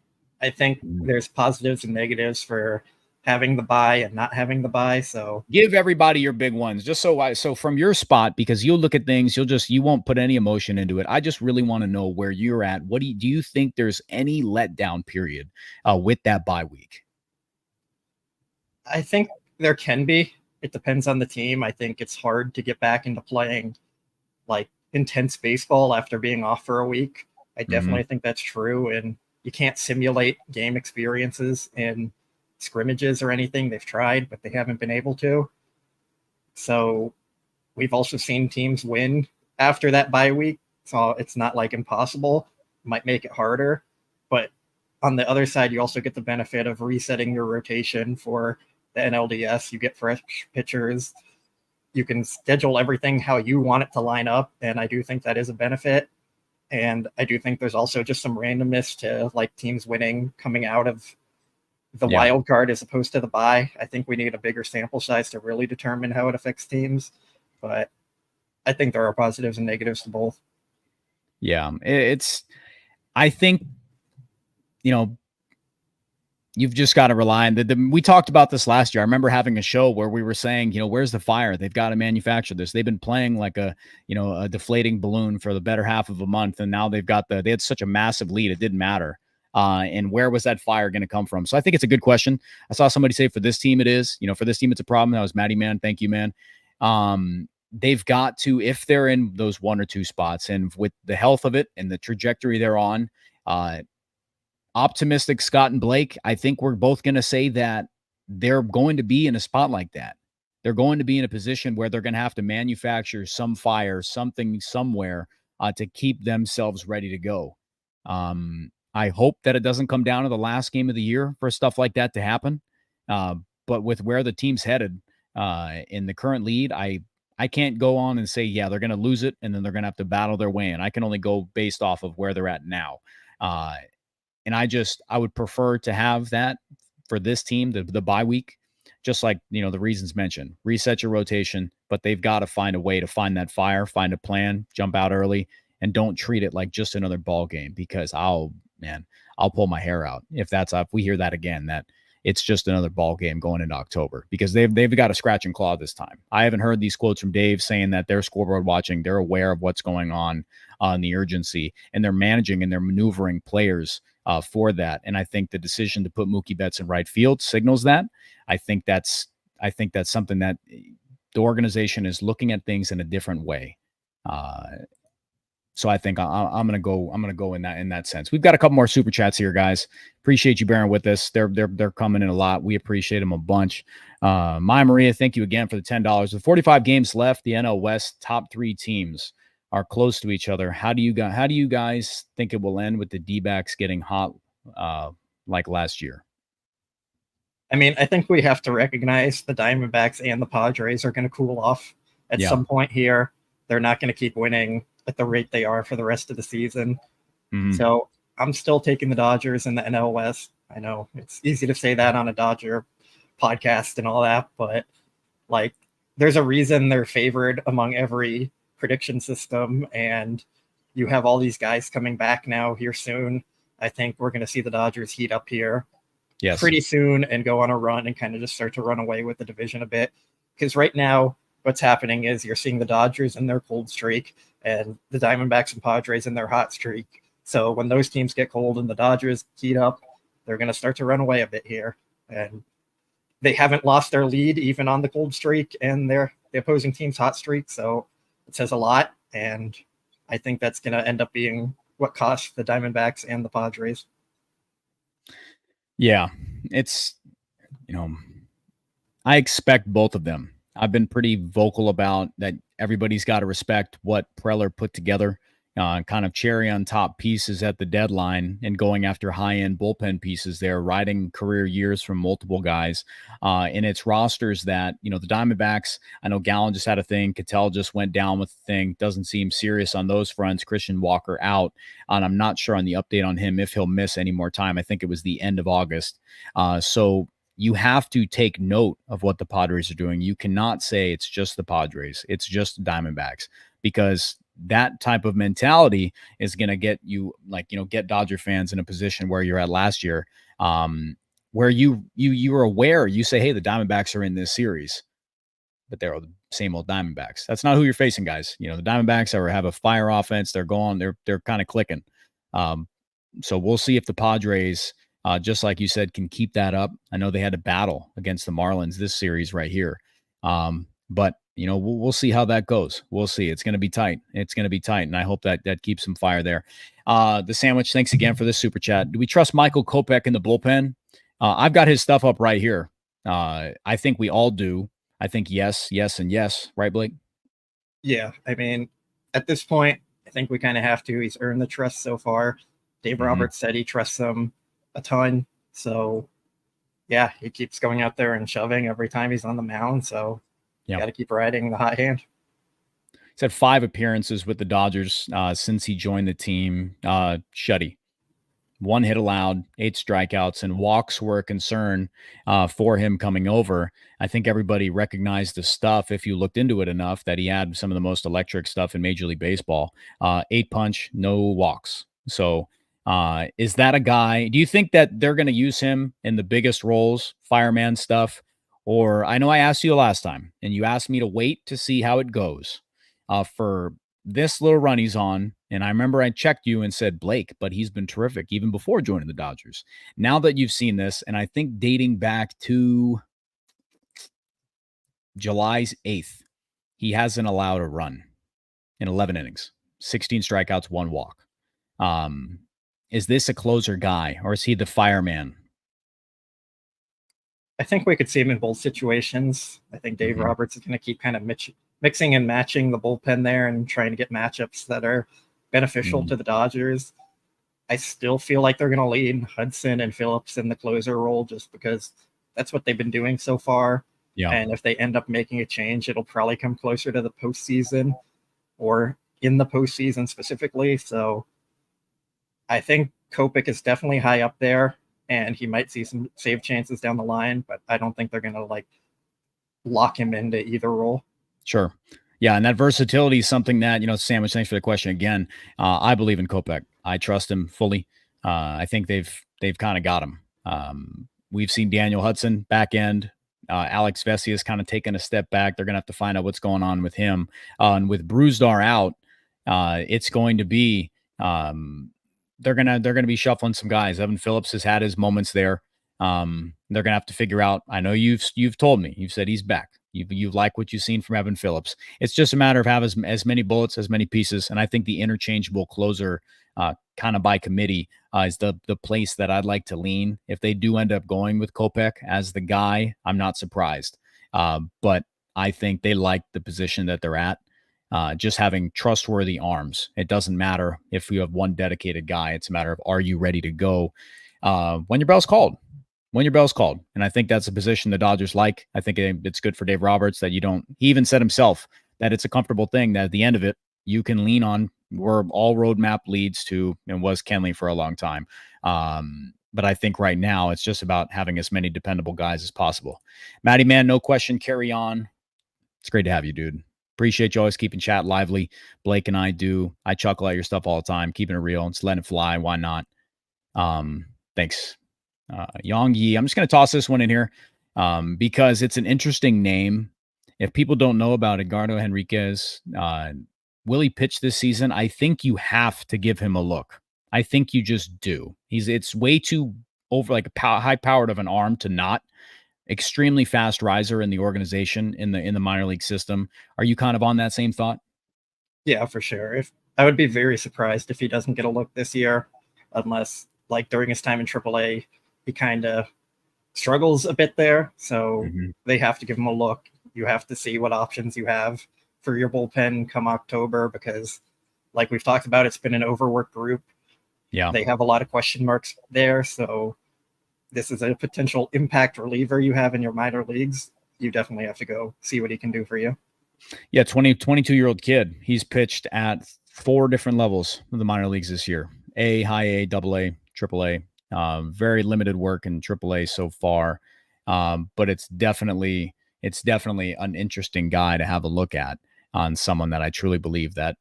I think there's positives and negatives for having the bye and not having the bye. So give everybody your big ones, just so from your spot, because you'll look at things, you won't put any emotion into it. I just really want to know where you're at. What do you think there's any letdown period with that bye week? I think there can be. It depends on the team. I think it's hard to get back into playing like intense baseball after being off for a week. I definitely think that's true. And you can't simulate game experiences in scrimmages or anything. They've tried, but they haven't been able to. So we've also seen teams win after that bye week. So it's not like impossible. It might make it harder. But on the other side, you also get the benefit of resetting your rotation for the NLDS. You get fresh pitchers. You can schedule everything how you want it to line up. And I do think that is a benefit. And I do think there's also just some randomness to like teams winning coming out of the wild card as opposed to the bye. I think we need a bigger sample size to really determine how it affects teams. But I think there are positives and negatives to both. Yeah, I think, you've just got to rely on we talked about this last year. I remember having a show where we were saying, where's the fire? They've got to manufacture this. They've been playing like a deflating balloon for the better half of a month. And now they had such a massive lead. It didn't matter. And where was that fire going to come from? So I think it's a good question. I saw somebody say for this team, it is, for this team, it's a problem. That was Matty, man. Thank you, man. They've got to, if they're in those one or two spots and with the health of it and the trajectory they're on, optimistic Scott and Blake, I think we're both going to say that they're going to be in a spot like that. They're going to be in a position where they're going to have to manufacture some fire, something somewhere to keep themselves ready to go. I hope that it doesn't come down to the last game of the year for stuff like that to happen. But with where the team's headed in the current lead, I can't go on and say, yeah, they're going to lose it and then they're going to have to battle their way in. I can only go based off of where they're at now. And I would prefer to have that for this team, the bye week, just like, the reasons mentioned, reset your rotation, but they've got to find a way to find that fire, find a plan, jump out early, and don't treat it like just another ball game, because I'll pull my hair out if we hear that again, that it's just another ball game going into October, because they've got a scratch and claw this time. I haven't heard these quotes from Dave saying that they're scoreboard watching. They're aware of what's going on the urgency, and they're managing and they're maneuvering players for that. And I think the decision to put Mookie Betts in right field signals that. I think that's something that the organization is looking at things in a different way. So I think I'm gonna go in that sense. We've got a couple more super chats here, guys. Appreciate you bearing with us. They're coming in a lot. We appreciate them a bunch. Maya Maria, thank you again for the $10. With 45 games left, the NL West top three teams are close to each other. How do you guys think it will end with the D-backs getting hot like last year? I mean, I think we have to recognize the Diamondbacks and the Padres are going to cool off at some point here. They're not going to keep winning at the rate they are for the rest of the season. Mm-hmm. So I'm still taking the Dodgers in the NL West. I know it's easy to say that on a Dodger podcast and all that, but like there's a reason they're favored among every prediction system, and you have all these guys coming back now here soon. I think we're going to see the Dodgers heat up here pretty soon and go on a run and kind of just start to run away with the division a bit. Because right now what's happening is you're seeing the Dodgers in their cold streak and the Diamondbacks and Padres in their hot streak. So when those teams get cold and the Dodgers heat up, they're going to start to run away a bit here. And they haven't lost their lead even on the cold streak and the opposing team's hot streak. So it says a lot. And I think that's going to end up being what cost the Diamondbacks and the Padres. Yeah, it's, I expect both of them. I've been pretty vocal about that. Everybody's got to respect what Preller put together, kind of cherry on top pieces at the deadline and going after high-end bullpen pieces there, riding career years from multiple guys. And it's rosters that, the Diamondbacks, I know Gallen just had a thing. Cattell just went down with the thing. Doesn't seem serious on those fronts. Christian Walker out. And I'm not sure on the update on him if he'll miss any more time. I think it was the end of August. So you have to take note of what the Padres are doing. You cannot say it's just the Padres. It's just Diamondbacks, because that type of mentality is going to get you, get Dodger fans in a position where you're at last year, where you're aware, you say, hey, the Diamondbacks are in this series, but they're the same old Diamondbacks. That's not who you're facing, guys. The Diamondbacks have a fire offense. They're kind of clicking. So we'll see if the Padres just like you said, can keep that up. I know they had to battle against the Marlins this series right here. But we'll see how that goes. We'll see. It's going to be tight. And I hope that keeps some fire there. The Sandwich, thanks again for this super chat. Do we trust Michael Kopech in the bullpen? I've got his stuff up right here. I think we all do. I think yes, and yes. Right, Blake? Yeah. I mean, at this point, I think we kind of have to. He's earned the trust so far. Dave Roberts said he trusts him a ton. So, yeah, he keeps going out there and shoving every time he's on the mound. So, got to keep riding the hot hand. He's had 5 appearances with the Dodgers since he joined the team. Shutty. 1 hit allowed, 8 strikeouts, and walks were a concern for him coming over. I think everybody recognized the stuff, if you looked into it enough, that he had some of the most electric stuff in Major League Baseball. 8 punch, no walks. So is that a guy? Do you think that they're going to use him in the biggest roles, fireman stuff? Or I know I asked you last time, and you asked me to wait to see how it goes for this little run he's on. And I remember I checked you and said, Blake, but he's been terrific even before joining the Dodgers. Now that you've seen this, and I think dating back to July 8th, he hasn't allowed a run in 11 innings, 16 strikeouts, 1 walk. Is this a closer guy, or is he the fireman? I think we could see him in both situations. I think Dave Roberts is going to keep kind of mixing and matching the bullpen there and trying to get matchups that are beneficial to the Dodgers. I still feel like they're going to lead Hudson and Phillips in the closer role just because that's what they've been doing so far. Yeah. And if they end up making a change, it'll probably come closer to the postseason or in the postseason specifically. So I think Kopech is definitely high up there, and he might see some save chances down the line, but I don't think they're going to lock him into either role. Sure. Yeah, and that versatility is something that, Sandwich, thanks for the question again. I believe in Kopech. I trust him fully. I think they've kind of got him. We've seen Daniel Hudson back end. Alex Vesia has kind of taken a step back. They're going to have to find out what's going on with him. And with Bruzdar out, it's going to be they're gonna be shuffling some guys. Evan Phillips has had his moments there. They're gonna have to figure out. I know you've told me. You've said he's back. You like what you've seen from Evan Phillips. It's just a matter of having as many bullets, as many pieces. And I think the interchangeable closer kind of by committee is the place that I'd like to lean. If they do end up going with Kopech as the guy, I'm not surprised. But I think they like the position that they're at. Just having trustworthy arms. It doesn't matter if you have one dedicated guy. It's a matter of, are you ready to go when your bell's called? And I think that's a position the Dodgers like. I think it's good for Dave Roberts that he even said himself that it's a comfortable thing that at the end of it, you can lean on where all roadmap leads to and was Kenley for a long time. But I think right now it's just about having as many dependable guys as possible. Matty, man, no question. Carry on. It's great to have you, dude. Appreciate you always keeping chat lively. Blake and I chuckle at your stuff all the time, keeping it real. Just letting it fly. Why not? Thanks. Yang Yi. I'm just going to toss this one in here because it's an interesting name. If people don't know about Edgardo Henriquez, will he pitch this season? I think you have to give him a look. I think you just do. It's way too high powered of an arm to not. Extremely fast riser in the organization in the minor league system. Are you kind of on that same thought? Yeah, for sure. I would be very surprised if he doesn't get a look this year, unless during his time in AAA, he kind of struggles a bit there. So they have to give him a look. You have to see what options you have for your bullpen come October, because like we've talked about, it's been an overworked group. Yeah. They have a lot of question marks there. So this is a potential impact reliever you have in your minor leagues. You definitely have to go see what he can do for you. Yeah, 22-year-old kid. He's pitched at 4 different levels of the minor leagues this year. A, high A, double A, triple A. Very limited work in triple A so far. But it's definitely an interesting guy to have a look at on someone that I truly believe that,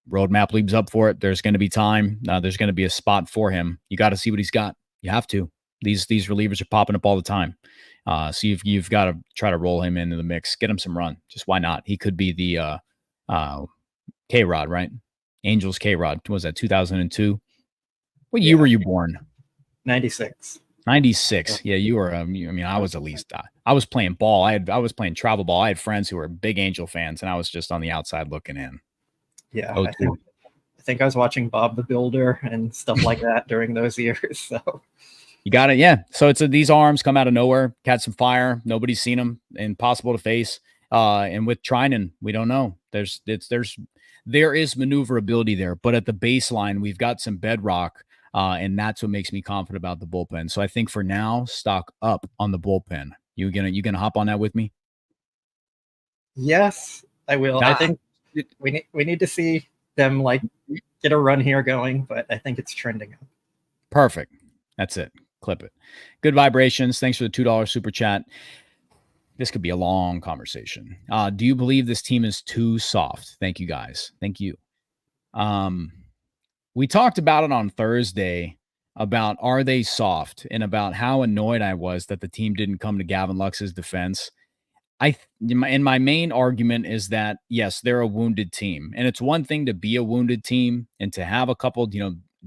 roadmap leaves up for it. There's going to be time. There's going to be a spot for him. You got to see what he's got. You have to. These relievers are popping up all the time. So you've got to try to roll him into the mix, get him some run. Just why not? He could be the K-Rod, right? Angels K-Rod. What was that, 2002? What year were you born? 96. 96. Yeah, you were. I mean, I was at least. I was playing ball. I was playing travel ball. I had friends who were big Angel fans, and I was just on the outside looking in. Yeah, Oh, I think I was watching Bob the Builder and stuff like that during those years. So you got it. Yeah. So these arms come out of nowhere, catch some fire. Nobody's seen them. Impossible to face. And with Trinan, we don't know. There is maneuverability there, but at the baseline, we've got some bedrock. And that's what makes me confident about the bullpen. So I think for now, stock up on the bullpen. You gonna hop on that with me? Yes, I will. I think we need to see them like get a run here going, but I think it's trending up. Perfect. That's it. Clip it. Good vibrations. Thanks for the $2 super chat. This could be a long conversation. Do you believe this team is too soft? Thank you, guys. Thank you. We talked about it on Thursday about are they soft and about how annoyed I was that the team didn't come to Gavin Lux's defense. My main argument is that, yes, they're a wounded team. And it's one thing to be a wounded team and to have a couple,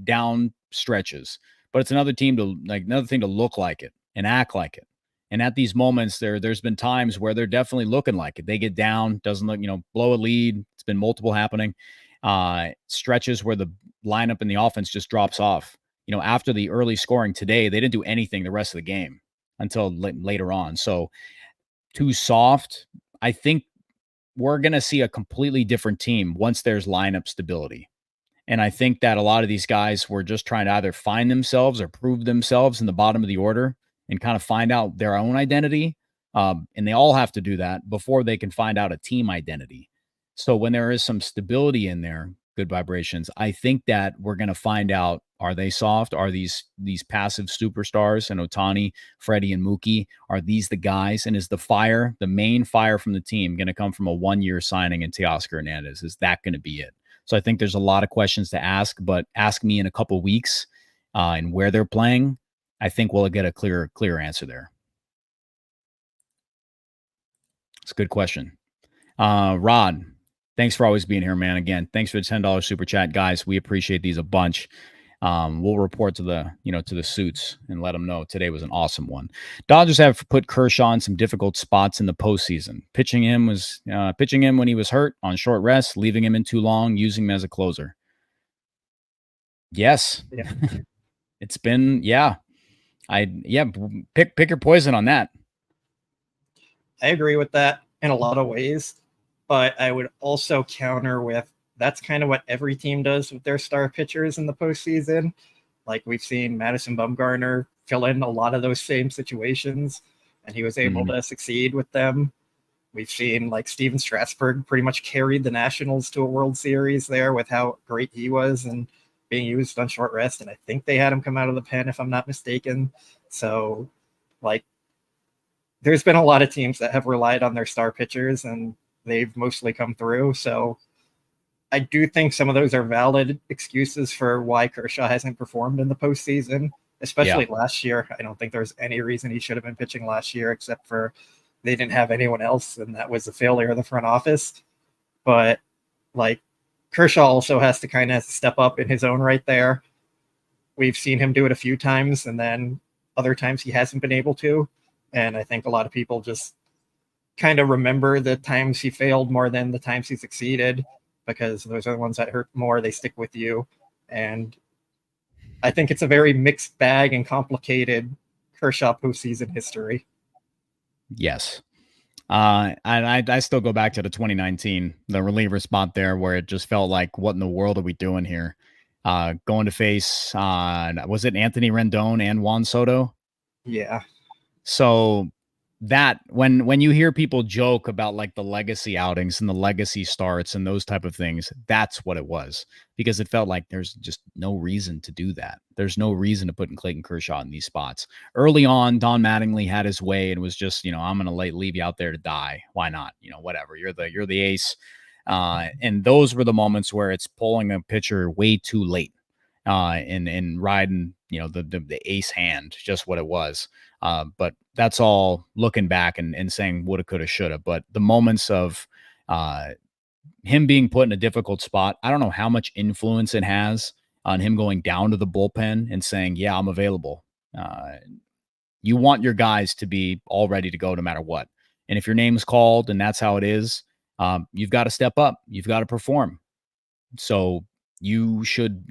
down stretches. But it's another thing to look like it and act like it. And at these moments, there's been times where they're definitely looking like it. They get down, doesn't look, blow a lead. It's been multiple happening. Stretches where the lineup and the offense just drops off. After the early scoring today, they didn't do anything the rest of the game until later on. So too soft. I think we're going to see a completely different team once there's lineup stability. And I think that a lot of these guys were just trying to either find themselves or prove themselves in the bottom of the order and kind of find out their own identity. And they all have to do that before they can find out a team identity. So when there is some stability in there, good vibrations, I think that we're going to find out, are they soft? Are these passive superstars and Ohtani, Freddie, and Mookie, are these the guys? And is the main fire from the team going to come from a 1-year signing in Teoscar Hernandez? Is that going to be it? So I think there's a lot of questions to ask, but ask me in a couple weeks and where they're playing. I think we'll get a clear answer there. It's a good question. Rod, thanks for always being here, man. Again, thanks for the $10 super chat, guys. We appreciate these a bunch. We'll report to the suits and let them know today was an awesome one. Dodgers have put Kershaw in some difficult spots in the postseason. Pitching him when he was hurt on short rest, leaving him in too long, using him as a closer. Yes. Yeah. It's been, pick your poison on that. I agree with that in a lot of ways, but I would also counter with that's kind of what every team does with their star pitchers in the postseason. Like we've seen Madison Bumgarner fill in a lot of those same situations, and he was able to succeed with them. We've seen like Steven Strasburg pretty much carried the Nationals to a World Series there with how great he was and being used on short rest. And I think they had him come out of the pen, if I'm not mistaken. So like there's been a lot of teams that have relied on their star pitchers and they've mostly come through. So I do think some of those are valid excuses for why Kershaw hasn't performed in the postseason, especially last year. I don't think there's any reason he should have been pitching last year, except for they didn't have anyone else, and that was a failure of the front office. But like Kershaw also has to kind of step up in his own right there. We've seen him do it a few times, and then other times he hasn't been able to. And I think a lot of people just kind of remember the times he failed more than the times he succeeded, because those are the ones that hurt more. They stick with you. And I think it's a very mixed bag and complicated Kershaw postseason history. Yes. I still go back to the 2019, the reliever spot there where it just felt like, what in the world are we doing here? Going to face, was it Anthony Rendon and Juan Soto? Yeah. So that when you hear people joke about like the legacy outings and the legacy starts and those type of things, that's what it was, because it felt like there's just no reason to do that. There's no reason to put in Clayton Kershaw in these spots. Early on, Don Mattingly had his way and was just, I'm going to leave you out there to die. Why not? Whatever. You're the ace. And those were the moments where it's pulling a pitcher way too late and riding, the ace hand, just what it was. But that's all looking back and saying woulda, coulda, shoulda. But the moments of him being put in a difficult spot, I don't know how much influence it has on him going down to the bullpen and saying, yeah, I'm available. You want your guys to be all ready to go no matter what. And if your name is called and that's how it is, you've got to step up. You've got to perform. So you should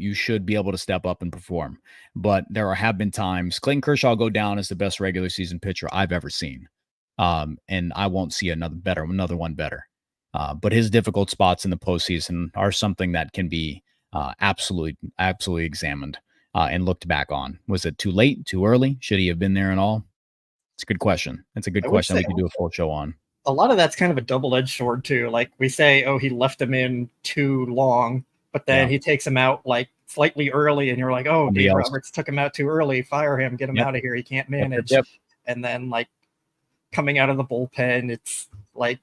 be able to step up and perform. But there have been times Clayton Kershaw go down as the best regular season pitcher I've ever seen. And I won't see another one better. But his difficult spots in the postseason are something that can be absolutely examined and looked back on. Was it too late, too early? Should he have been there and all? It's a good question. It's a good question we could do a full show on. A lot of that's kind of a double-edged sword too. Like we say, oh, he left him in too long, but then he takes him out like slightly early, and you're like, oh, Dave Roberts took him out too early. Fire him, get him out of here. He can't manage. And then like coming out of the bullpen, it's like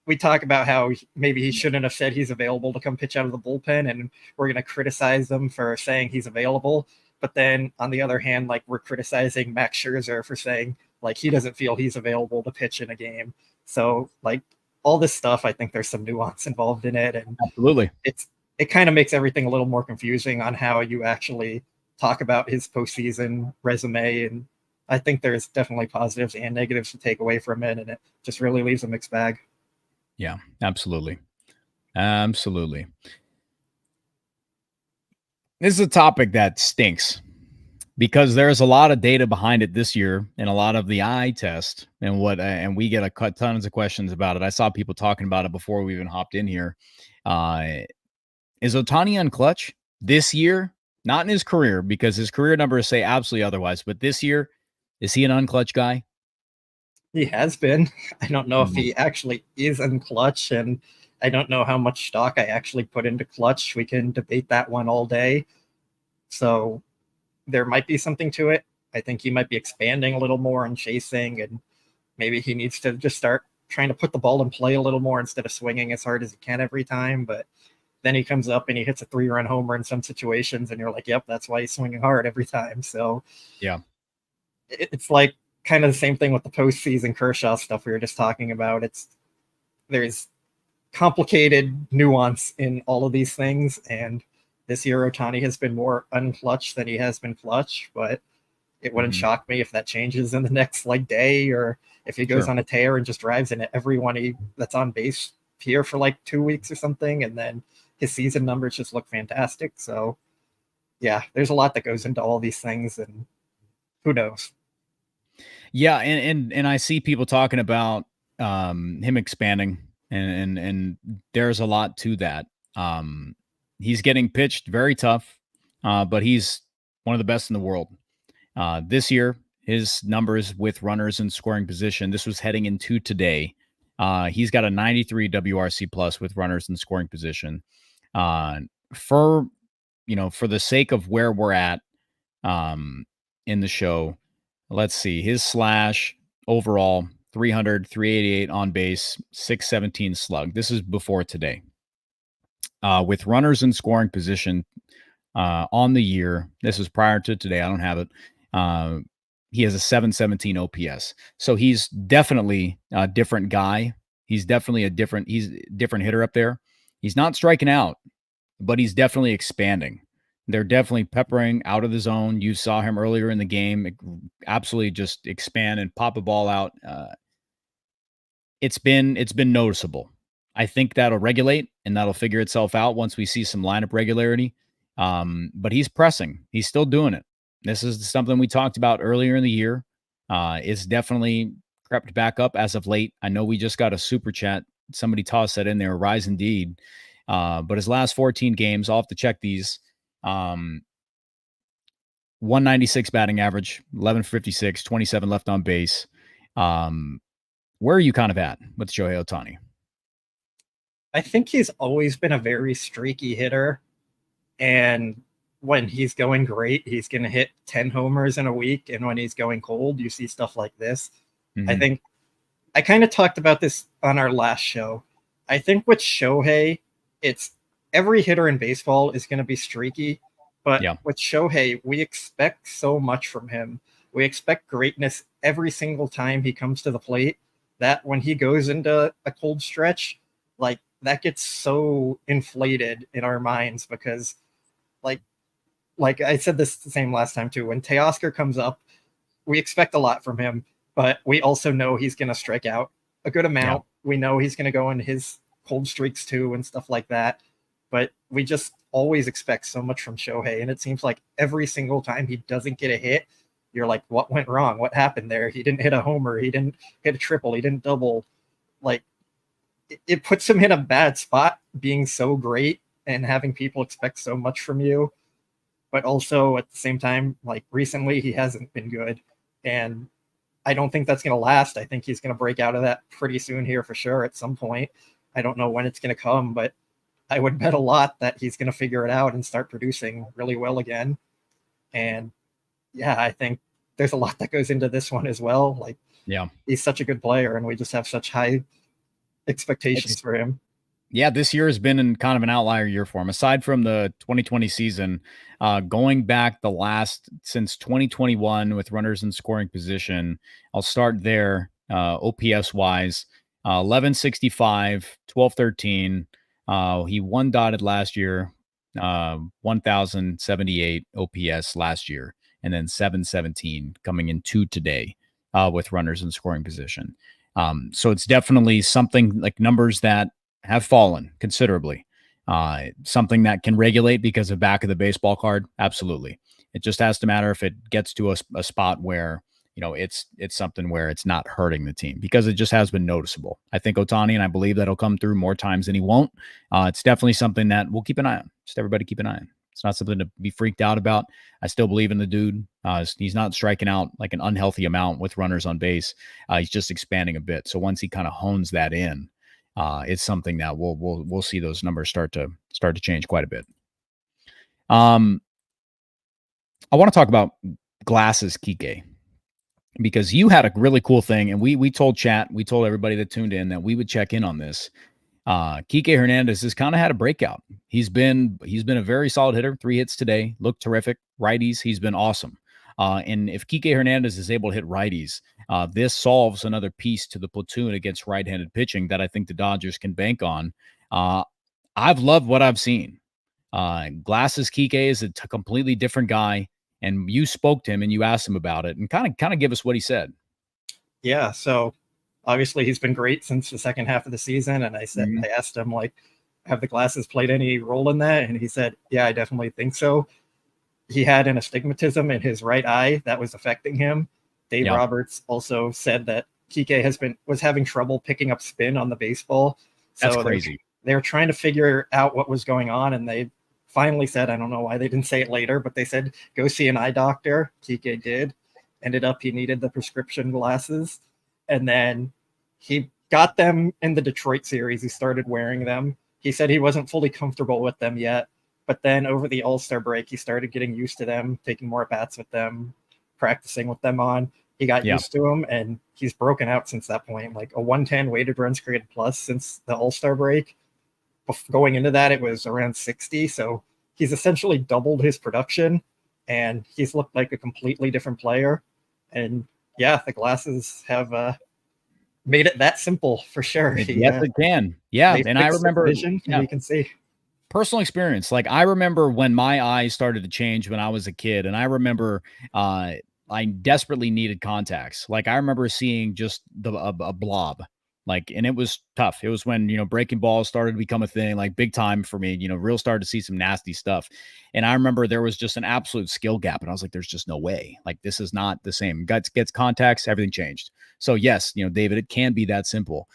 we talk about how maybe he shouldn't have said he's available to come pitch out of the bullpen, and we're going to criticize them for saying he's available. But then on the other hand, like we're criticizing Max Scherzer for saying like he doesn't feel he's available to pitch in a game. So like all this stuff, I think there's some nuance involved in it. And absolutely, it kind of makes everything a little more confusing on how you actually talk about his postseason resume. And I think there's definitely positives and negatives to take away from it. And it just really leaves a mixed bag. Yeah, absolutely. Absolutely. This is a topic that stinks because there's a lot of data behind it this year and a lot of the eye test and we get tons of questions about it. I saw people talking about it before we even hopped in here. Is Ohtani unclutch this year? Not in his career, because his career numbers say absolutely otherwise. But this year, is he an unclutch guy? He has been. I don't know if he actually is unclutch, and I don't know how much stock I actually put into clutch. We can debate that one all day. So there might be something to it. I think he might be expanding a little more and chasing, and maybe he needs to just start trying to put the ball in play a little more instead of swinging as hard as he can every time. But then he comes up and he hits a 3-run homer in some situations, and you're like, yep, that's why he's swinging hard every time. So yeah, it's like kind of the same thing with the postseason Kershaw stuff we were just talking about. There's complicated nuance in all of these things, and this year Ohtani has been more unclutch than he has been clutch, but it wouldn't shock me if that changes in the next like day, or if he goes on a tear and just drives in everyone that's on base here for like 2 weeks or something, and then his season numbers just look fantastic. So yeah, there's a lot that goes into all these things, and who knows. Yeah, and I see people talking about him expanding, and there's a lot to that. He's getting pitched very tough, but he's one of the best in the world. This year, his numbers with runners in scoring position, this was heading into today. He's got a 93 WRC plus with runners in scoring position. For the sake of where we're at in the show, let's see, his slash overall 300, 388 on base, 617 slug. This is before today. With runners in scoring position on the year, this is prior to today. I don't have it. He has a 717 OPS. So he's definitely a different guy. He's definitely a different hitter up there. He's not striking out, but he's definitely expanding. They're definitely peppering out of the zone. You saw him earlier in the game, absolutely just expand and pop a ball out. It's been noticeable. I think that'll regulate and that'll figure itself out once we see some lineup regularity. But he's pressing. He's still doing it. This is something we talked about earlier in the year. It's definitely crept back up as of late. I know we just got a super chat. Somebody tossed that in there, rise indeed. But his last 14 games, I'll have to check these. 196 batting average, 1156, 27 left on base. Where are you kind of at with Shohei Ohtani? I think he's always been a very streaky hitter. And when he's going great, he's going to hit 10 homers in a week. And when he's going cold, you see stuff like this. I think I kind of talked about this on our last show. I think with Shohei, it's every hitter in baseball is going to be streaky. But with Shohei, we expect so much from him. We expect greatness every single time he comes to the plate, that when he goes into a cold stretch, like that gets so inflated in our minds, because like I said this the same last time too, when Teoscar comes up, we expect a lot from him, but we also know he's going to strike out a good amount. Yeah. We know he's going to go into his cold streaks too and stuff like that. But we just always expect so much from Shohei. And it seems like every single time he doesn't get a hit, you're like, what went wrong? What happened there? He didn't hit a homer. He didn't hit a triple. He didn't double. Like, it puts him in a bad spot being so great and having people expect so much from you. But also at the same time, like recently, he hasn't been good. And I don't think that's going to last. I think he's going to break out of that pretty soon here for sure at some point. I don't know when it's going to come, but I would bet a lot that he's going to figure it out and start producing really well again. And yeah, I think there's a lot that goes into this one as well. Like, yeah, he's such a good player and we just have such high expectations for him. Yeah, this year has been in kind of an outlier year for him. Aside from the 2020 season, going back since 2021 with runners in scoring position, I'll start there. OPS wise, 1165, 1213. He one dotted last year, 1078 OPS last year, and then 717 coming in 2 today with runners in scoring position. So it's definitely something like numbers that have fallen considerably. Something that can regulate because of back of the baseball card. Absolutely. It just has to matter if it gets to a spot where, it's something where it's not hurting the team, because it just has been noticeable. I think Ohtani, and I believe that'll come through more times than he won't. It's definitely something that we'll keep an eye on. Just everybody keep an eye on. It's not something to be freaked out about. I still believe in the dude. He's not striking out like an unhealthy amount with runners on base. He's just expanding a bit. So once he kind of hones that in, it's something that we'll see those numbers start to change quite a bit. I want to talk about glasses, Kiké, because you had a really cool thing, and we told everybody that tuned in that we would check in on this. Kiké Hernández has kind of had a breakout. He's been a very solid hitter. 3 hits today, looked terrific. Righties, he's been awesome. And if Kiké Hernández is able to hit righties, this solves another piece to the platoon against right-handed pitching that I think the Dodgers can bank on. I've loved what I've seen. Glasses Kiké is a completely different guy, and you spoke to him and you asked him about it, and kind of give us what he said. Yeah, so obviously he's been great since the second half of the season, and I asked him, like, have the glasses played any role in that? And he said, yeah, I definitely think so. He had an astigmatism in his right eye that was affecting him. Dave Roberts also said that Kiké was having trouble picking up spin on the baseball. So that's crazy. They were trying to figure out what was going on, and they finally said, I don't know why they didn't say it later, but they said, go see an eye doctor. Kiké did. Ended up he needed the prescription glasses. And then he got them in the Detroit series. He started wearing them. He said he wasn't fully comfortable with them yet. But then over the All-Star break, he started getting used to them, taking more bats with them, practicing with them on. He got used to them, and he's broken out since that point. Like a 110 weighted runs created plus since the All-Star break. Going into that, it was around 60. So he's essentially doubled his production, and he's looked like a completely different player. And yeah, the glasses have made it that simple for sure. Yes, it can. Yeah, and I remember vision, you can see. Personal experience. Like, I remember when my eyes started to change when I was a kid, and I remember I desperately needed contacts. Like, I remember seeing just a blob, like, and it was tough. It was when, breaking balls started to become a thing, like big time for me, real started to see some nasty stuff. And I remember there was just an absolute skill gap, and I was like, there's just no way. Like, this is not the same. Gets contacts, everything changed. So yes, David, it can be that simple.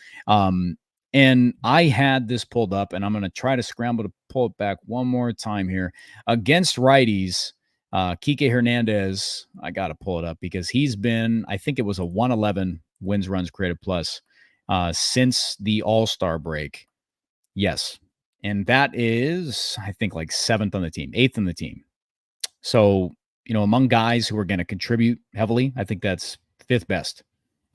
And I had this pulled up, and I'm going to try to scramble to pull it back one more time here. Against righties, Kiké Hernández, I got to pull it up because he's been, I think it was a 111 wins, runs created plus since the All-Star break. Yes. And that is, I think, like 8th on the team. So, among guys who are going to contribute heavily, I think that's 5th best.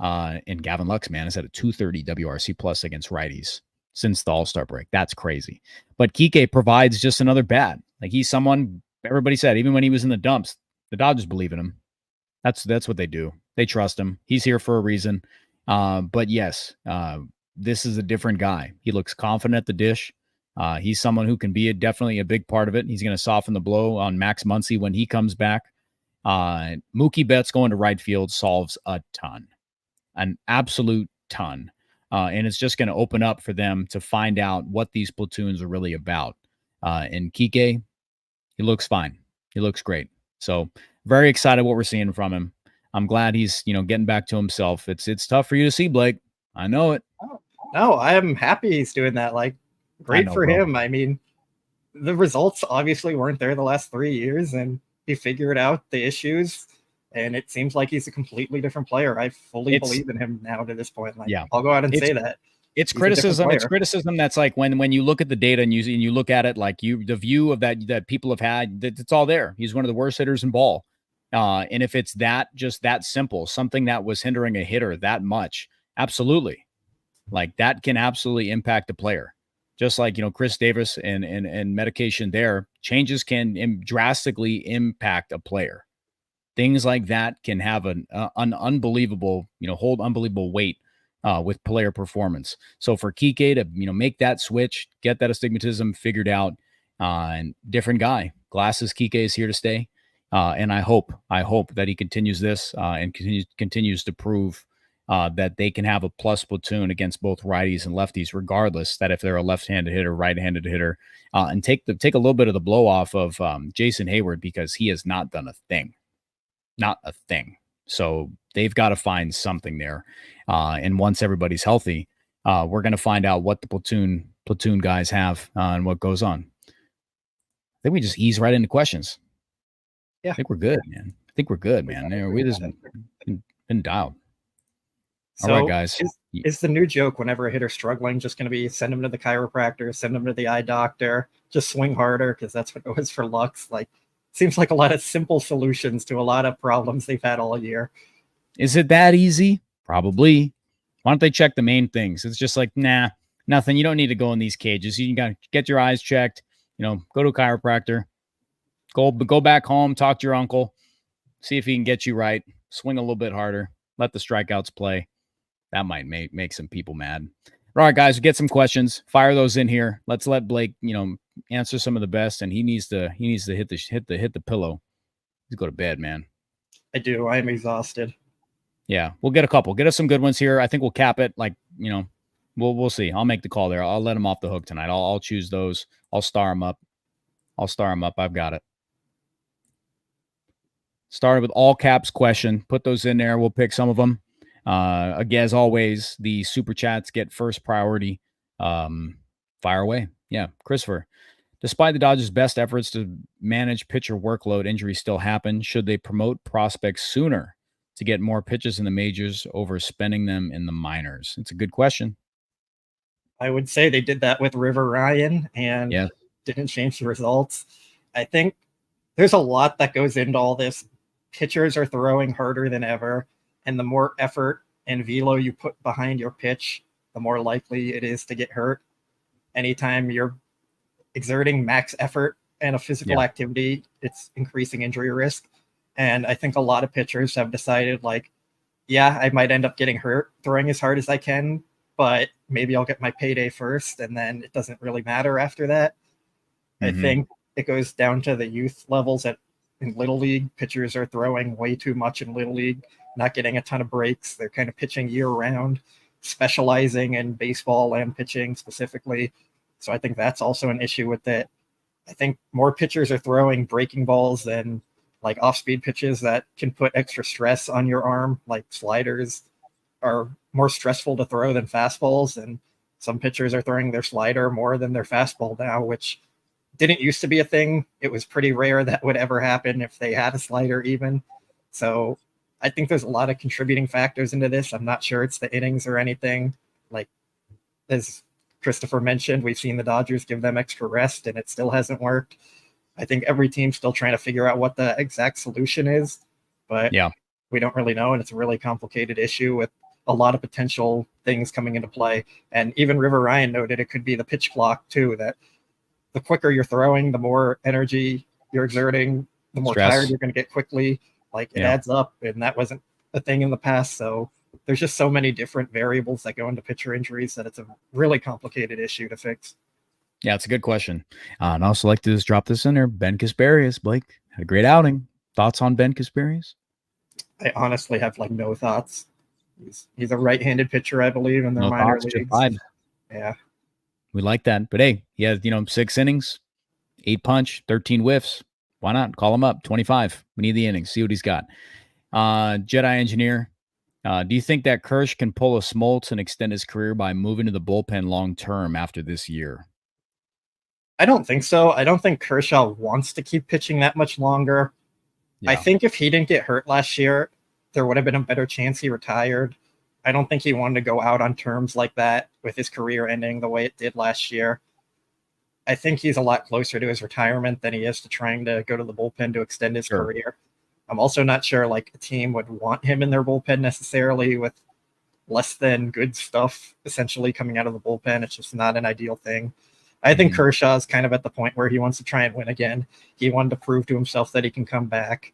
And Gavin Lux, man, is at a 230 WRC plus against righties since the All-Star break. That's crazy. But Kiké provides just another bat. Like, he's someone everybody said, even when he was in the dumps, the Dodgers believe in him. That's what they do. They trust him. He's here for a reason. But yes, this is a different guy. He looks confident at the dish. He's someone who can be definitely a big part of it. He's going to soften the blow on Max Muncy when he comes back. Mookie Betts going to right field solves a ton, an absolute ton. And it's just going to open up for them to find out what these platoons are really about. And Kiké, he looks fine. He looks great. So very excited what we're seeing from him. I'm glad he's, getting back to himself. It's tough for you to see, Blake. I know it. No, I am happy he's doing that. Like, great for bro. him. I mean, the results obviously weren't there the last 3 years, and he figured out the issues, and it seems like he's a completely different player. I fully believe in him now to this point. Like, yeah, I'll go out and say that. It's criticism. It's criticism that's like when you look at the data and you look at it, like the view of that people have had, it's all there. He's one of the worst hitters in ball. And if it's just that simple, something that was hindering a hitter that much, absolutely. Like that can absolutely impact a player. Just like, Chris Davis and medication there, changes can drastically impact a player. Things like that can have an unbelievable, hold unbelievable weight with player performance. So for Kiké to, make that switch, get that astigmatism figured out, and different guy. Glasses Kiké is here to stay. And I hope that he continues this and continues to prove that they can have a plus platoon against both righties and lefties, regardless that if they're a left-handed hitter, right-handed hitter, and take a little bit of the blow off of Jason Hayward, because he has not done a thing. Not a thing. So they've got to find something there. And once everybody's healthy, we're going to find out what the platoon guys have and what goes on. I think we just ease right into questions. Yeah. I think we're good, man. We just been dialed. So all right, guys. Is the new joke whenever a hitter's struggling just going to be send him to the chiropractor, send him to the eye doctor, just swing harder because that's what it was for Lux? Like, seems like a lot of simple solutions to a lot of problems they've had all year. Is it that easy? Probably. Why don't they check the main things? It's just like, nah, nothing. You don't need to go in these cages. You got to get your eyes checked, go to a chiropractor, go back home, talk to your uncle, see if he can get you right, swing a little bit harder, let the strikeouts play. That might make some people mad. All right, guys, we get some questions. Fire those in here. Let's let Blake, answer some of the best, and he needs to hit the pillow. He's go to bed, man. I do. I am exhausted. Yeah, we'll get a couple. Get us some good ones here. I think we'll cap it. Like, we'll see. I'll make the call there. I'll let him off the hook tonight. I'll choose those. I'll star him up. I've got it. Started with all caps question. Put those in there. We'll pick some of them. Again, as always, the super chats get first priority. Fire away. Yeah, Christopher. Despite the Dodgers' best efforts to manage pitcher workload, injuries still happen. Should they promote prospects sooner to get more pitches in the majors over spending them in the minors? It's a good question. I would say they did that with River Ryan and didn't change the results. I think there's a lot that goes into all this. Pitchers are throwing harder than ever, and the more effort and velo you put behind your pitch, the more likely it is to get hurt. Anytime you're exerting max effort and a physical activity, it's increasing injury risk. And I think a lot of pitchers have decided, like, yeah, I might end up getting hurt throwing as hard as I can, but maybe I'll get my payday first, and then it doesn't really matter after that. I think it goes down to the youth levels. In Little League, pitchers are throwing way too much in Little League, not getting a ton of breaks. They're kind of pitching year-round, specializing in baseball and pitching specifically. So I think that's also an issue with it. I think more pitchers are throwing breaking balls than like off-speed pitches that can put extra stress on your arm, like sliders are more stressful to throw than fastballs. And some pitchers are throwing their slider more than their fastball now, which didn't used to be a thing. It was pretty rare that would ever happen if they had a slider even. So I think there's a lot of contributing factors into this. I'm not sure it's the innings or anything. Like, as Christopher mentioned, we've seen the Dodgers give them extra rest and it still hasn't worked. I think every team's still trying to figure out what the exact solution is, but we don't really know. And it's a really complicated issue with a lot of potential things coming into play. And even River Ryan noted it could be the pitch clock too, that the quicker you're throwing, the more energy you're exerting, the more tired you're going to get quickly. Like, it adds up, and that wasn't a thing in the past. So there's just so many different variables that go into pitcher injuries that it's a really complicated issue to fix. Yeah, it's a good question. And I also like to just drop this in there. Ben Kasparius, Blake, had a great outing. Thoughts on Ben Kasperius? I honestly have like no thoughts. He's a right-handed pitcher, I believe, in their No minor thoughts, just leagues. vibes. Yeah. We like that. But hey, he has, 6 innings, 8 punch, 13 whiffs. Why not? Call him up. 25. We need the innings. See what he's got. Jedi Engineer. Do you think that Kirsch can pull a Smoltz and extend his career by moving to the bullpen long term after this year? I don't think so. I don't think Kershaw wants to keep pitching that much longer. Yeah. I think if he didn't get hurt last year, there would have been a better chance he retired. I don't think he wanted to go out on terms like that with his career ending the way it did last year. I think he's a lot closer to his retirement than he is to trying to go to the bullpen to extend his career. I'm also not sure like a team would want him in their bullpen necessarily with less than good stuff essentially coming out of the bullpen. It's just not an ideal thing. I think Kershaw is kind of at the point where he wants to try and win again. He wanted to prove to himself that he can come back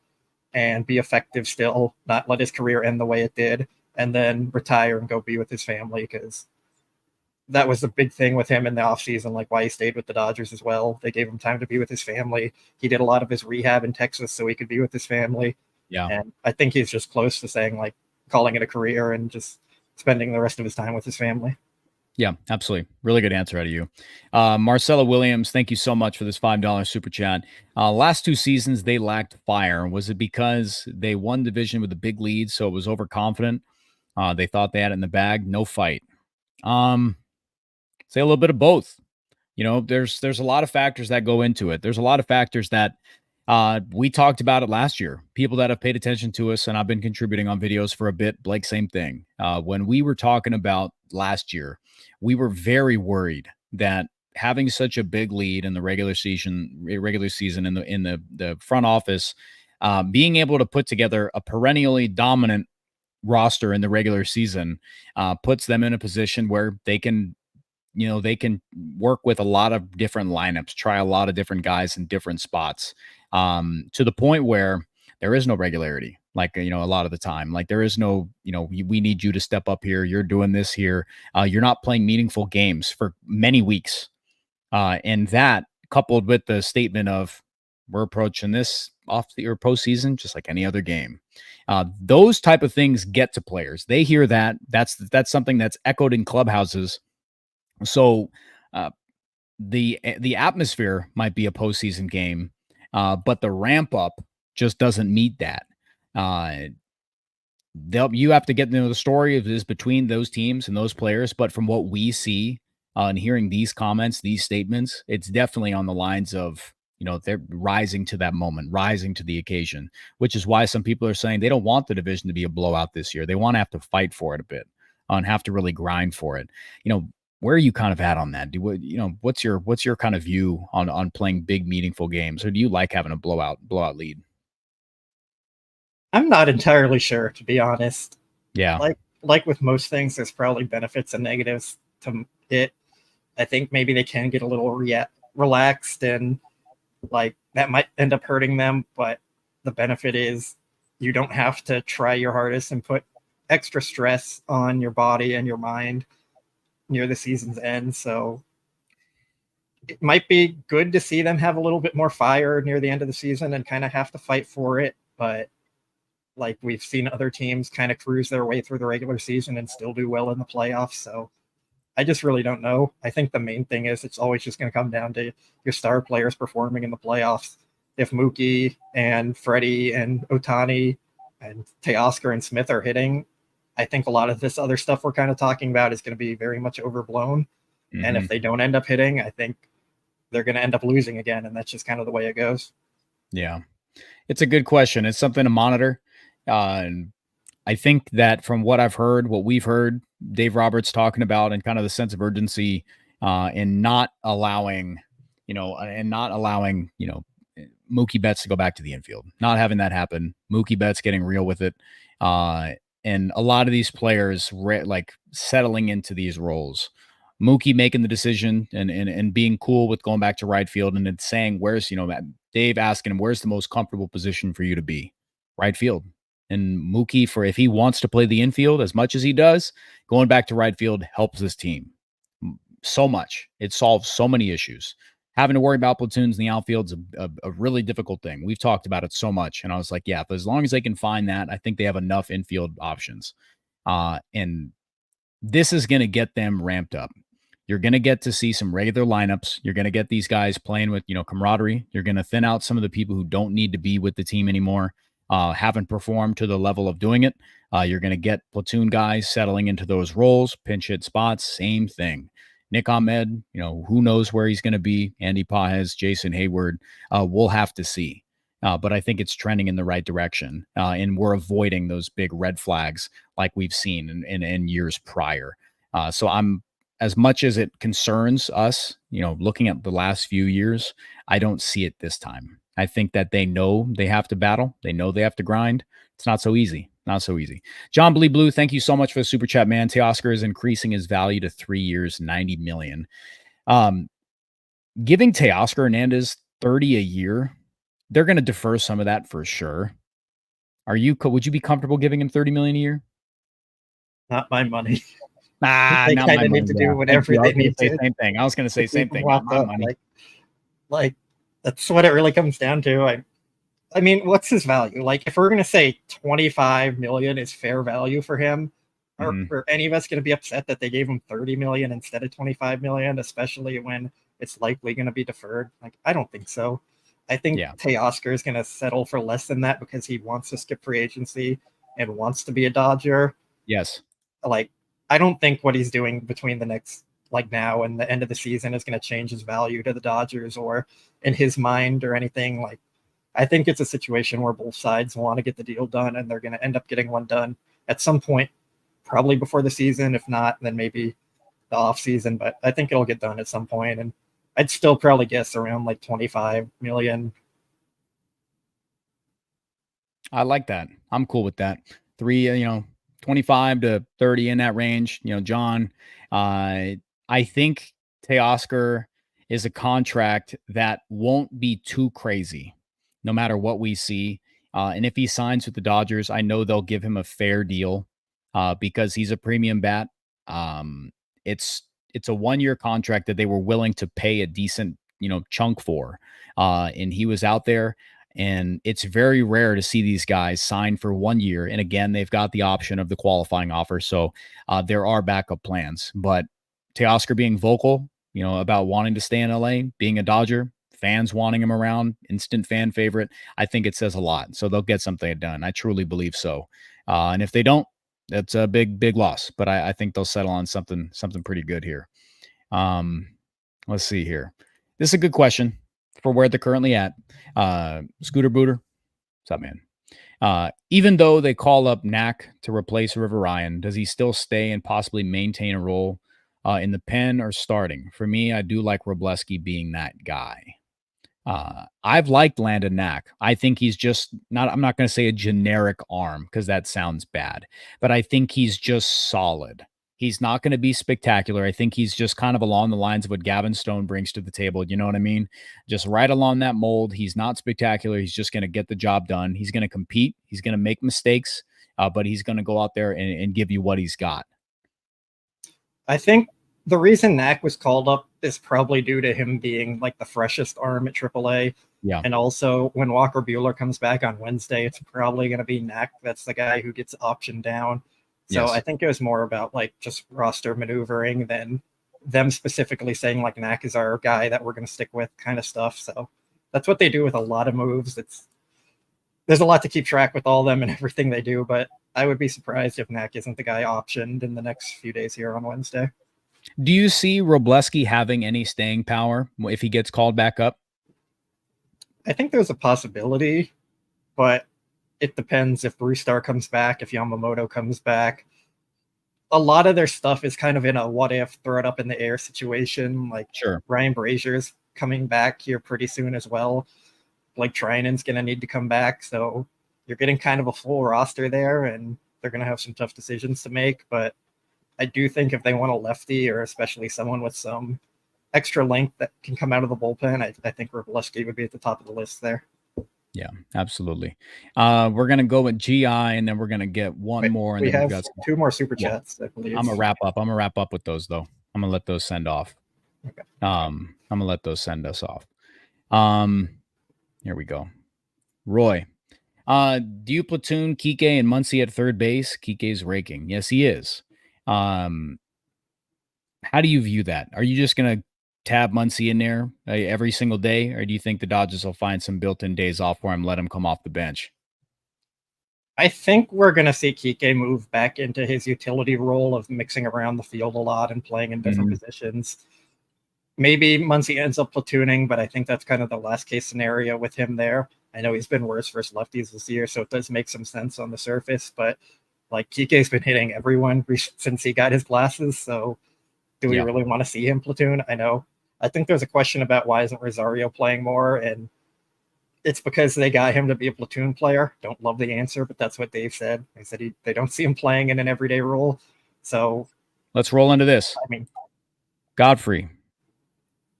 and be effective still, not let his career end the way it did, and then retire and go be with his family, because that was the big thing with him in the offseason, like why he stayed with the Dodgers as well. They gave him time to be with his family. He did a lot of his rehab in Texas so he could be with his family. Yeah. And I think he's just close to saying, like, calling it a career and just spending the rest of his time with his family. Yeah, absolutely. Really good answer out of you. Marcella Williams, thank you so much for this $5 super chat. Last 2 seasons, they lacked fire. Was it because they won division with a big lead, so it was overconfident? They thought they had it in the bag. No fight. Say a little bit of both. There's a lot of factors that go into it. There's a lot of factors that we talked about it last year. People that have paid attention to us, and I've been contributing on videos for a bit. Blake, same thing. When we were talking about last year, we were very worried that having such a big lead in the regular season in the front office, being able to put together a perennially dominant roster in the regular season, puts them in a position where they can work with a lot of different lineups, try a lot of different guys in different spots, to the point where there is no regularity. Like, a lot of the time, like there is no, we need you to step up here. You're doing this here. You're not playing meaningful games for many weeks. And that, coupled with the statement of we're approaching this postseason just like any other game. Those type of things get to players. They hear that. That's something that's echoed in clubhouses. So the atmosphere might be a postseason game, but the ramp up just doesn't meet that. You have to get the story of this between those teams and those players. But from what we see and hearing these comments, these statements, it's definitely on the lines of, they're rising to that moment, rising to the occasion, which is why some people are saying they don't want the division to be a blowout this year. They want to have to fight for it a bit and have to really grind for it. Where are you kind of at on that? What's your kind of view on playing big, meaningful games? Or do you like having a blowout lead? I'm not entirely sure, to be honest. Yeah. Like with most things, there's probably benefits and negatives to it. I think maybe they can get a little relaxed, and like that might end up hurting them. But the benefit is you don't have to try your hardest and put extra stress on your body and your mind near the season's end. So it might be good to see them have a little bit more fire near the end of the season and kind of have to fight for it. But like we've seen other teams kind of cruise their way through the regular season and still do well in the playoffs. So I just really don't know. I think the main thing is it's always just going to come down to your star players performing in the playoffs. If Mookie and Freddie and Ohtani and Teoscar and Smith are hitting, I think a lot of this other stuff we're kind of talking about is going to be very much overblown. Mm-hmm. And if they don't end up hitting, I think they're going to end up losing again. And that's just kind of the way it goes. Yeah. It's a good question. It's something to monitor. And I think that from what I've heard, what we've heard, Dave Roberts talking about, and kind of the sense of urgency in not allowing, Mookie Betts to go back to the infield, not having that happen. Mookie Betts getting real with it. And a lot of these players like settling into these roles. Mookie making the decision and being cool with going back to right field and then saying, Dave asking him, where's the most comfortable position for you to be? Right field. And Mookie, if he wants to play the infield as much as he does, going back to right field helps this team so much. It solves so many issues. having to worry about platoons in the outfield is a really difficult thing. We've talked about it so much. And I was like, yeah, but as long as they can find that, I think they have enough infield options. And this is going to get them ramped up. You're going to get to see some regular lineups. You're going to get these guys playing with, camaraderie. You're going to thin out some of the people who don't need to be with the team anymore, haven't performed to the level of doing it. You're going to get platoon guys settling into those roles, pinch hit spots, same thing. Nick Ahmed, who knows where he's going to be? Andy Pajes, Jason Hayward, we'll have to see. But I think it's trending in the right direction, and we're avoiding those big red flags like we've seen in years prior. So I'm, as much as it concerns us, looking at the last few years, I don't see it this time. I think that they know they have to battle. They know they have to grind. It's not so easy. Not so easy. John Blee Blue, thank you so much for the super chat, man. Teoscar is increasing his value to 3 years, $90 million. Giving Teoscar Hernandez $30 a year, they're going to defer some of that for sure. Would you be comfortable giving him $30 million a year? Not my money. They kind of need to do whatever they need to. Same thing. I was going to say same thing. Not my money. Like that's what it really comes down to. I mean, what's his value? Like, if we're going to say $25 million is fair value for him, are any of us going to be upset that they gave him $30 million instead of $25 million, especially when it's likely going to be deferred? Like, I don't think so. I think Teoscar is going to settle for less than that because he wants to skip free agency and wants to be a Dodger. Yes. Like, I don't think what he's doing between the next, now and the end of the season is going to change his value to the Dodgers or in his mind or anything. Like, I think it's a situation where both sides want to get the deal done, and they're going to end up getting one done at some point, probably before the season. If not, then maybe the off season. But I think it'll get done at some point, and I'd still probably guess around like $25 million. I like that. I'm cool with that. 25 to 30 in that range. John, I think Teoscar is a contract that won't be too crazy, no matter what we see. And if he signs with the Dodgers, I know they'll give him a fair deal because he's a premium bat. It's a 1-year contract that they were willing to pay a decent, chunk for. And he was out there, and it's very rare to see these guys sign for 1 year. And again, they've got the option of the qualifying offer. So there are backup plans, but Teoscar being vocal, about wanting to stay in LA, being a Dodger, fans wanting him around, instant fan favorite, I think it says a lot. So they'll get something done. I truly believe so. And if they don't, that's a big, big loss. But I think they'll settle on something pretty good here. Let's see here. This is a good question for where they're currently at. Scooter Booter, what's up, man? Even though they call up Knack to replace River Ryan, does he still stay and possibly maintain a role in the pen or starting? For me, I do like Robleski being that guy. I've liked Landon Knack. I think he's just I'm not going to say a generic arm because that sounds bad, but I think he's just solid. He's not going to be spectacular. I think he's just kind of along the lines of what Gavin Stone brings to the table. You know what I mean? Just right along that mold. He's not spectacular. He's just going to get the job done. He's going to compete. He's going to make mistakes, but he's going to go out there and give you what he's got. I think the reason Knack was called up is probably due to him being like the freshest arm at AAA. Yeah. And also when Walker Buehler comes back on Wednesday, it's probably going to be Knack. That's the guy who gets optioned down. So yes. I think it was more about like just roster maneuvering than them specifically saying like Knack is our guy that we're going to stick with kind of stuff. So that's what they do with a lot of moves. There's a lot to keep track with all of them and everything they do, but I would be surprised if Knack isn't the guy optioned in the next few days here on Wednesday. Do you see Robleski having any staying power if he gets called back up? I think there's a possibility, but it depends if Brewstar comes back, if Yamamoto comes back. A lot of their stuff is kind of in a what if, throw it up in the air situation. Like sure. Ryan Brazier's coming back here pretty soon as well. Blake Treinen's going to need to come back. So you're getting kind of a full roster there, and they're going to have some tough decisions to make. But I do think if they want a lefty or especially someone with some extra length that can come out of the bullpen, I think Robleski would be at the top of the list there. Yeah, absolutely. We're going to go with GI, and then we're going to get one more. And we then have two more super chats, I believe. I'm going to wrap up with those, though. I'm going to let those send off. Okay. I'm gonna let those send us off. Here we go. Roy, do you platoon Kiké and Muncy at third base? Kiké's raking. Yes, he is. How do you view that? Are you just gonna tab Muncy in there every single day, or do you think the Dodgers will find some built-in days off for him, let him come off the bench? I think we're going to see Kiké move back into his utility role of mixing around the field a lot and playing in different positions. Maybe Muncy ends up platooning, but I think that's kind of the last case scenario with him there. I know he's been worse versus lefties this year, so it does make some sense on the surface, but like Kiké's been hitting everyone since he got his glasses, so do we really want to see him platoon? I think there's a question about why isn't Rosario playing more, and it's because they got him to be a platoon player. Don't love the answer, but that's what Dave said. They said they don't see him playing in an everyday role. So let's roll into this. I mean, Godfrey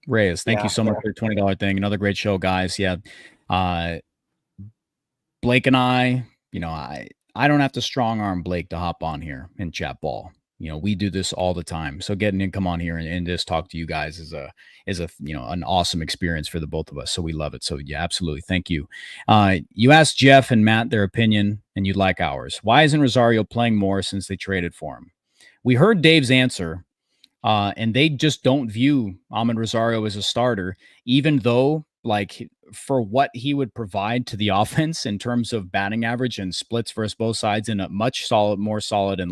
Reyes, thank you so much for the $20 thing. Another great show, guys. Yeah. Blake and I don't have to strong arm Blake to hop on here and chat ball. We do this all the time. So getting him come on here and just talk to you guys is an awesome experience for the both of us. So we love it. So yeah, absolutely. Thank you. You asked Jeff and Matt their opinion and you'd like ours. Why isn't Rosario playing more since they traded for him? We heard Dave's answer, and they just don't view Ahmed Rosario as a starter, even though for what he would provide to the offense in terms of batting average and splits versus both sides in a much more solid and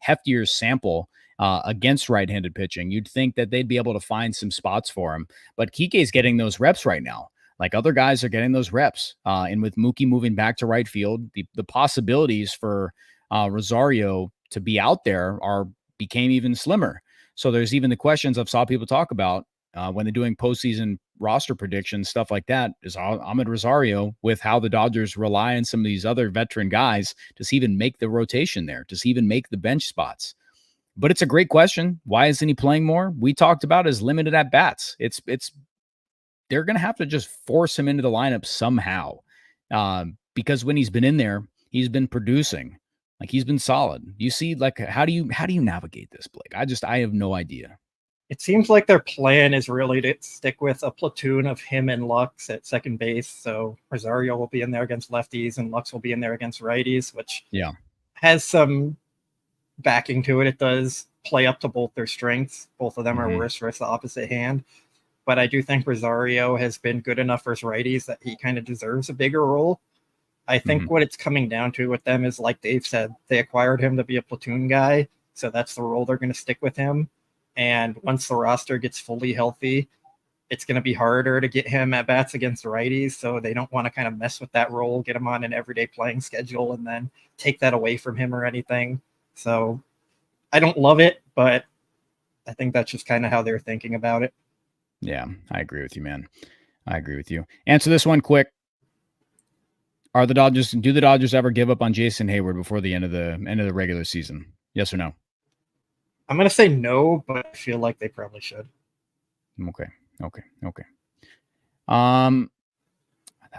heftier sample against right-handed pitching, you'd think that they'd be able to find some spots for him. But Kiké's getting those reps right now. Like other guys are getting those reps. And with Mookie moving back to right field, the possibilities for Rosario to be out there became even slimmer. So there's even the questions I've saw people talk about when they're doing postseason roster predictions, stuff like that. Is Ahmed Rosario, with how the Dodgers rely on some of these other veteran guys, to even make the rotation there, to even make the bench spots? But it's a great question. Why isn't he playing more? We talked about his limited at bats. They're going to have to just force him into the lineup somehow, because when he's been in there, he's been producing. Like, he's been solid. You see, how do you navigate this, Blake? I have no idea. It seems like their plan is really to stick with a platoon of him and Lux at second base. So Rosario will be in there against lefties and Lux will be in there against righties, which has some backing to it. It does play up to both their strengths. Both of them are worse versus the opposite hand. But I do think Rosario has been good enough versus righties that he kind of deserves a bigger role. I think what it's coming down to with them is, like Dave said, they acquired him to be a platoon guy. So that's the role they're going to stick with him. And once the roster gets fully healthy, it's going to be harder to get him at bats against righties. So they don't want to kind of mess with that role, get him on an everyday playing schedule, and then take that away from him or anything. So I don't love it, but I think that's just kind of how they're thinking about it. Yeah, I agree with you, man. I agree with you. Answer this one quick. Do the Dodgers ever give up on Jason Hayward before the end of the regular season? Yes or no? I'm going to say no, but I feel like they probably should. Okay. That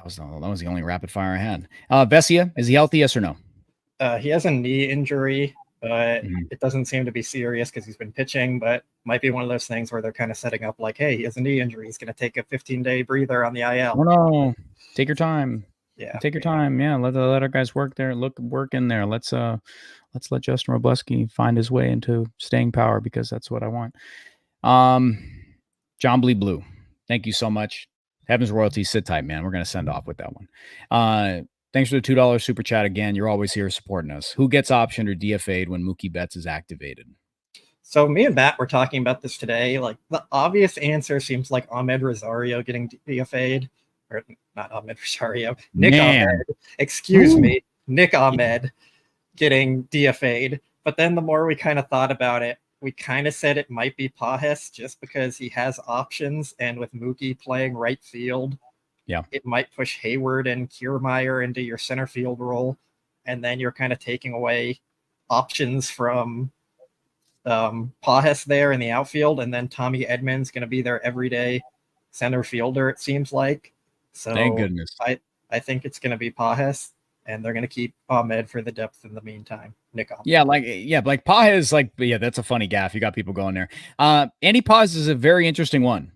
was the only rapid fire I had. Vesia, is he healthy? Yes or no? He has a knee injury, but it doesn't seem to be serious because he's been pitching, but might be one of those things where they're kind of setting up like, hey, he has a knee injury. He's going to take a 15-day breather on the IL. Oh, no. Take your time. Yeah. Take your time. Yeah. Let our guys work there. Work in there. Let's let Justin Robleski find his way into staying power, because that's what I want. John Blee Blue, thank you so much. Heaven's royalties, sit tight, man. We're going to send off with that one. Thanks for the $2 super chat again. You're always here supporting us. Who gets optioned or DFA'd when Mookie Betts is activated? So me and Matt were talking about this today. Like, the obvious answer seems like Ahmed Rosario getting DFA'd. Or not Ahmed Rosario. Nick Ahmed. Excuse me. Nick Ahmed getting DFA'd. But then the more we kind of thought about it, we kind of said it might be Pajes, just because he has options, and with Mookie playing right field, it might push Hayward and Kiermaier into your center field role, and then you're kind of taking away options from Pajes there in the outfield, and then Tommy Edman's going to be their everyday center fielder, it seems like. So thank goodness. I think it's going to be Pajes, and they're going to keep Ahmed for the depth in the meantime. Nick on. Yeah, like Paz is like, yeah, that's a funny gaff. You got people going there. Andy Paz is a very interesting one.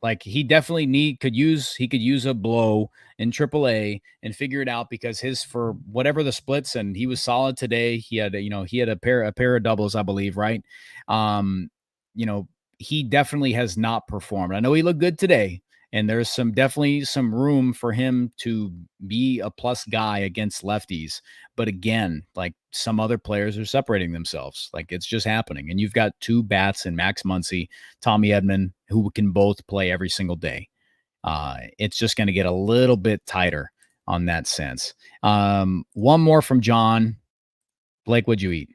Like he definitely could use a blow in AAA and figure it out, because for whatever the splits, and he was solid today. He had a pair of doubles, I believe, right? He definitely has not performed. I know he looked good today, and there's definitely some room for him to be a plus guy against lefties. But again, like some other players are separating themselves. Like it's just happening. And you've got two bats in Max Muncy, Tommy Edman, who can both play every single day. It's just going to get a little bit tighter on that sense. One more from John. Blake, what'd you eat?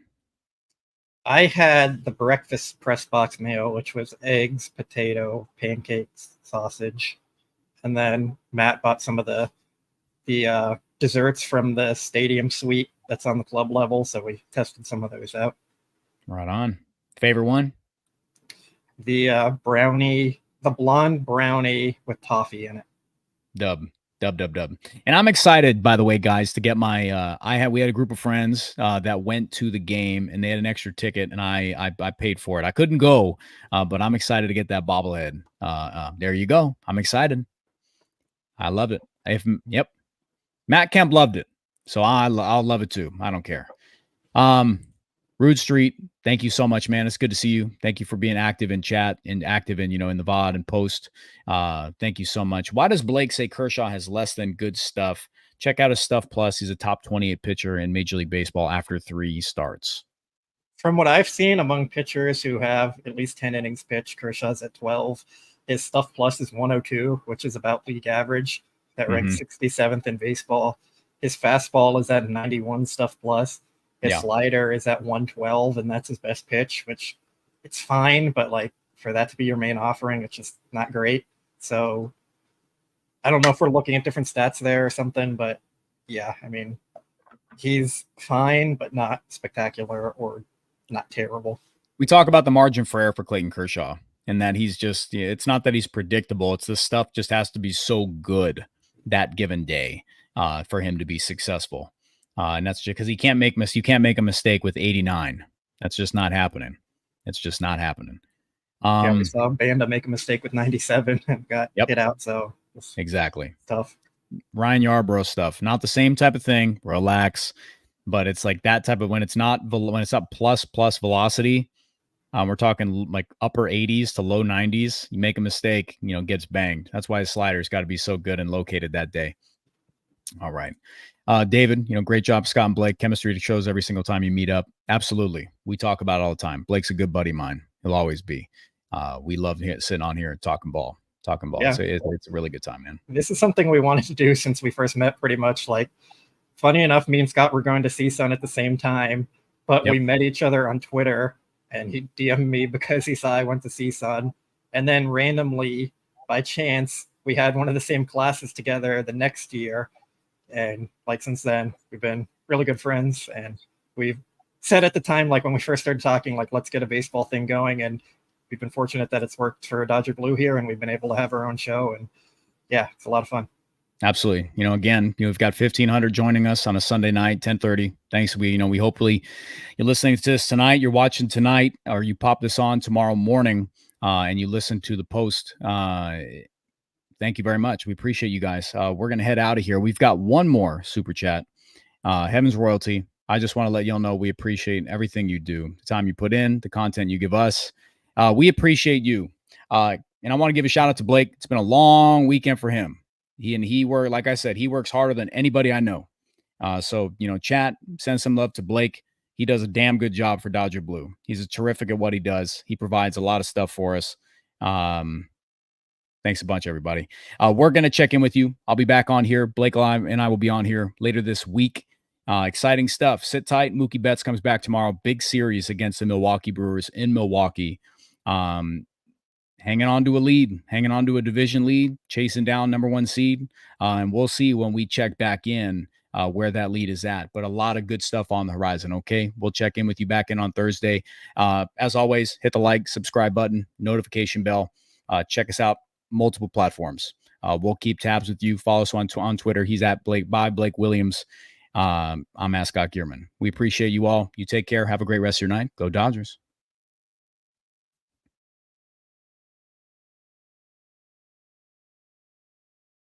I had the breakfast press box meal, which was eggs, potato, pancakes, sausage. And then Matt bought some of the desserts from the stadium suite that's on the club level. So we tested some of those out. Right on. Favorite one? The brownie, the blonde brownie with toffee in it. Dub. And I'm excited, by the way, guys, to get my we had a group of friends that went to the game, and they had an extra ticket, and I paid for it. I couldn't go, but I'm excited to get that bobblehead. There you go. I'm excited. I love it. Yep. Matt Kemp loved it, so I'll love it too. I don't care. Rude Street, thank you so much, man. It's good to see you. Thank you for being active in chat and active in the VOD and post. Thank you so much. Why does Blake say Kershaw has less than good stuff? Check out his stuff plus. He's a top 28 pitcher in Major League Baseball after 3 starts. From what I've seen among pitchers who have at least 10 innings pitched, Kershaw's at 12. His stuff plus is 102, which is about league average. That ranks 67th in baseball. His fastball is at 91 stuff plus. His slider is at 112, and that's his best pitch, which it's fine, but like for that to be your main offering, it's just not great. So I don't know if we're looking at different stats there or something, but yeah, I mean, he's fine, but not spectacular or not terrible. We talk about the margin for error for Clayton Kershaw, and that he's just, it's not that he's predictable. It's this stuff just has to be so good that given day for him to be successful. And that's just because you can't make a mistake with 89. That's just not happening. It's just not happening. We saw Banda make a mistake with 97 and got hit out. So exactly tough. Ryan Yarbrough stuff, not the same type of thing. Relax, but it's like that type of when it's not plus velocity. We're talking like upper 80s to low 90s. You make a mistake, gets banged. That's why his slider's got to be so good and located that day. All right. David, great job, Scott and Blake. Chemistry shows every single time you meet up. Absolutely. We talk about it all the time. Blake's a good buddy of mine. He'll always be. We love sitting on here and talking ball. Yeah. So it's a really good time, man. This is something we wanted to do since we first met, pretty much. Like, funny enough, me and Scott were going to CSUN at the same time, but we met each other on Twitter, and he DM'd me because he saw I went to CSUN. And then randomly, by chance, we had one of the same classes together the next year. And like since then, we've been really good friends, and we've said at the time, like when we first started talking, like let's get a baseball thing going, and we've been fortunate that it's worked for Dodger Blue here, and we've been able to have our own show, and yeah, it's a lot of fun. Absolutely. Again, we've got 1,500 joining us on a Sunday night, 10:30. Thanks. We hopefully you're listening to this tonight, you're watching tonight, or you pop this on tomorrow morning, and you listen to the post. Thank you very much. We appreciate you guys. We're going to head out of here. We've got one more super chat. Heaven's Royalty. I just want to let y'all know we appreciate everything you do, the time you put in, the content you give us. We appreciate you. And I want to give a shout out to Blake. It's been a long weekend for him. Like I said, he works harder than anybody I know. So, chat, send some love to Blake. He does a damn good job for Dodger Blue. He's terrific at what he does. He provides a lot of stuff for us. Thanks a bunch, everybody. We're going to check in with you. I'll be back on here. Blake Live and I will be on here later this week. Exciting stuff. Sit tight. Mookie Betts comes back tomorrow. Big series against the Milwaukee Brewers in Milwaukee. Hanging on to a lead, hanging on to a division lead, chasing down number 1 seed. And we'll see when we check back in where that lead is at. But a lot of good stuff on the horizon, okay? We'll check in with you back in on Thursday. As always, hit the like, subscribe button, notification bell. Check us out. Multiple platforms. We'll keep tabs with you. Follow us on Twitter. He's at Blake by Blake Williams. I'm Scott Geirman. We appreciate you all. You take care. Have a great rest of your night. Go Dodgers.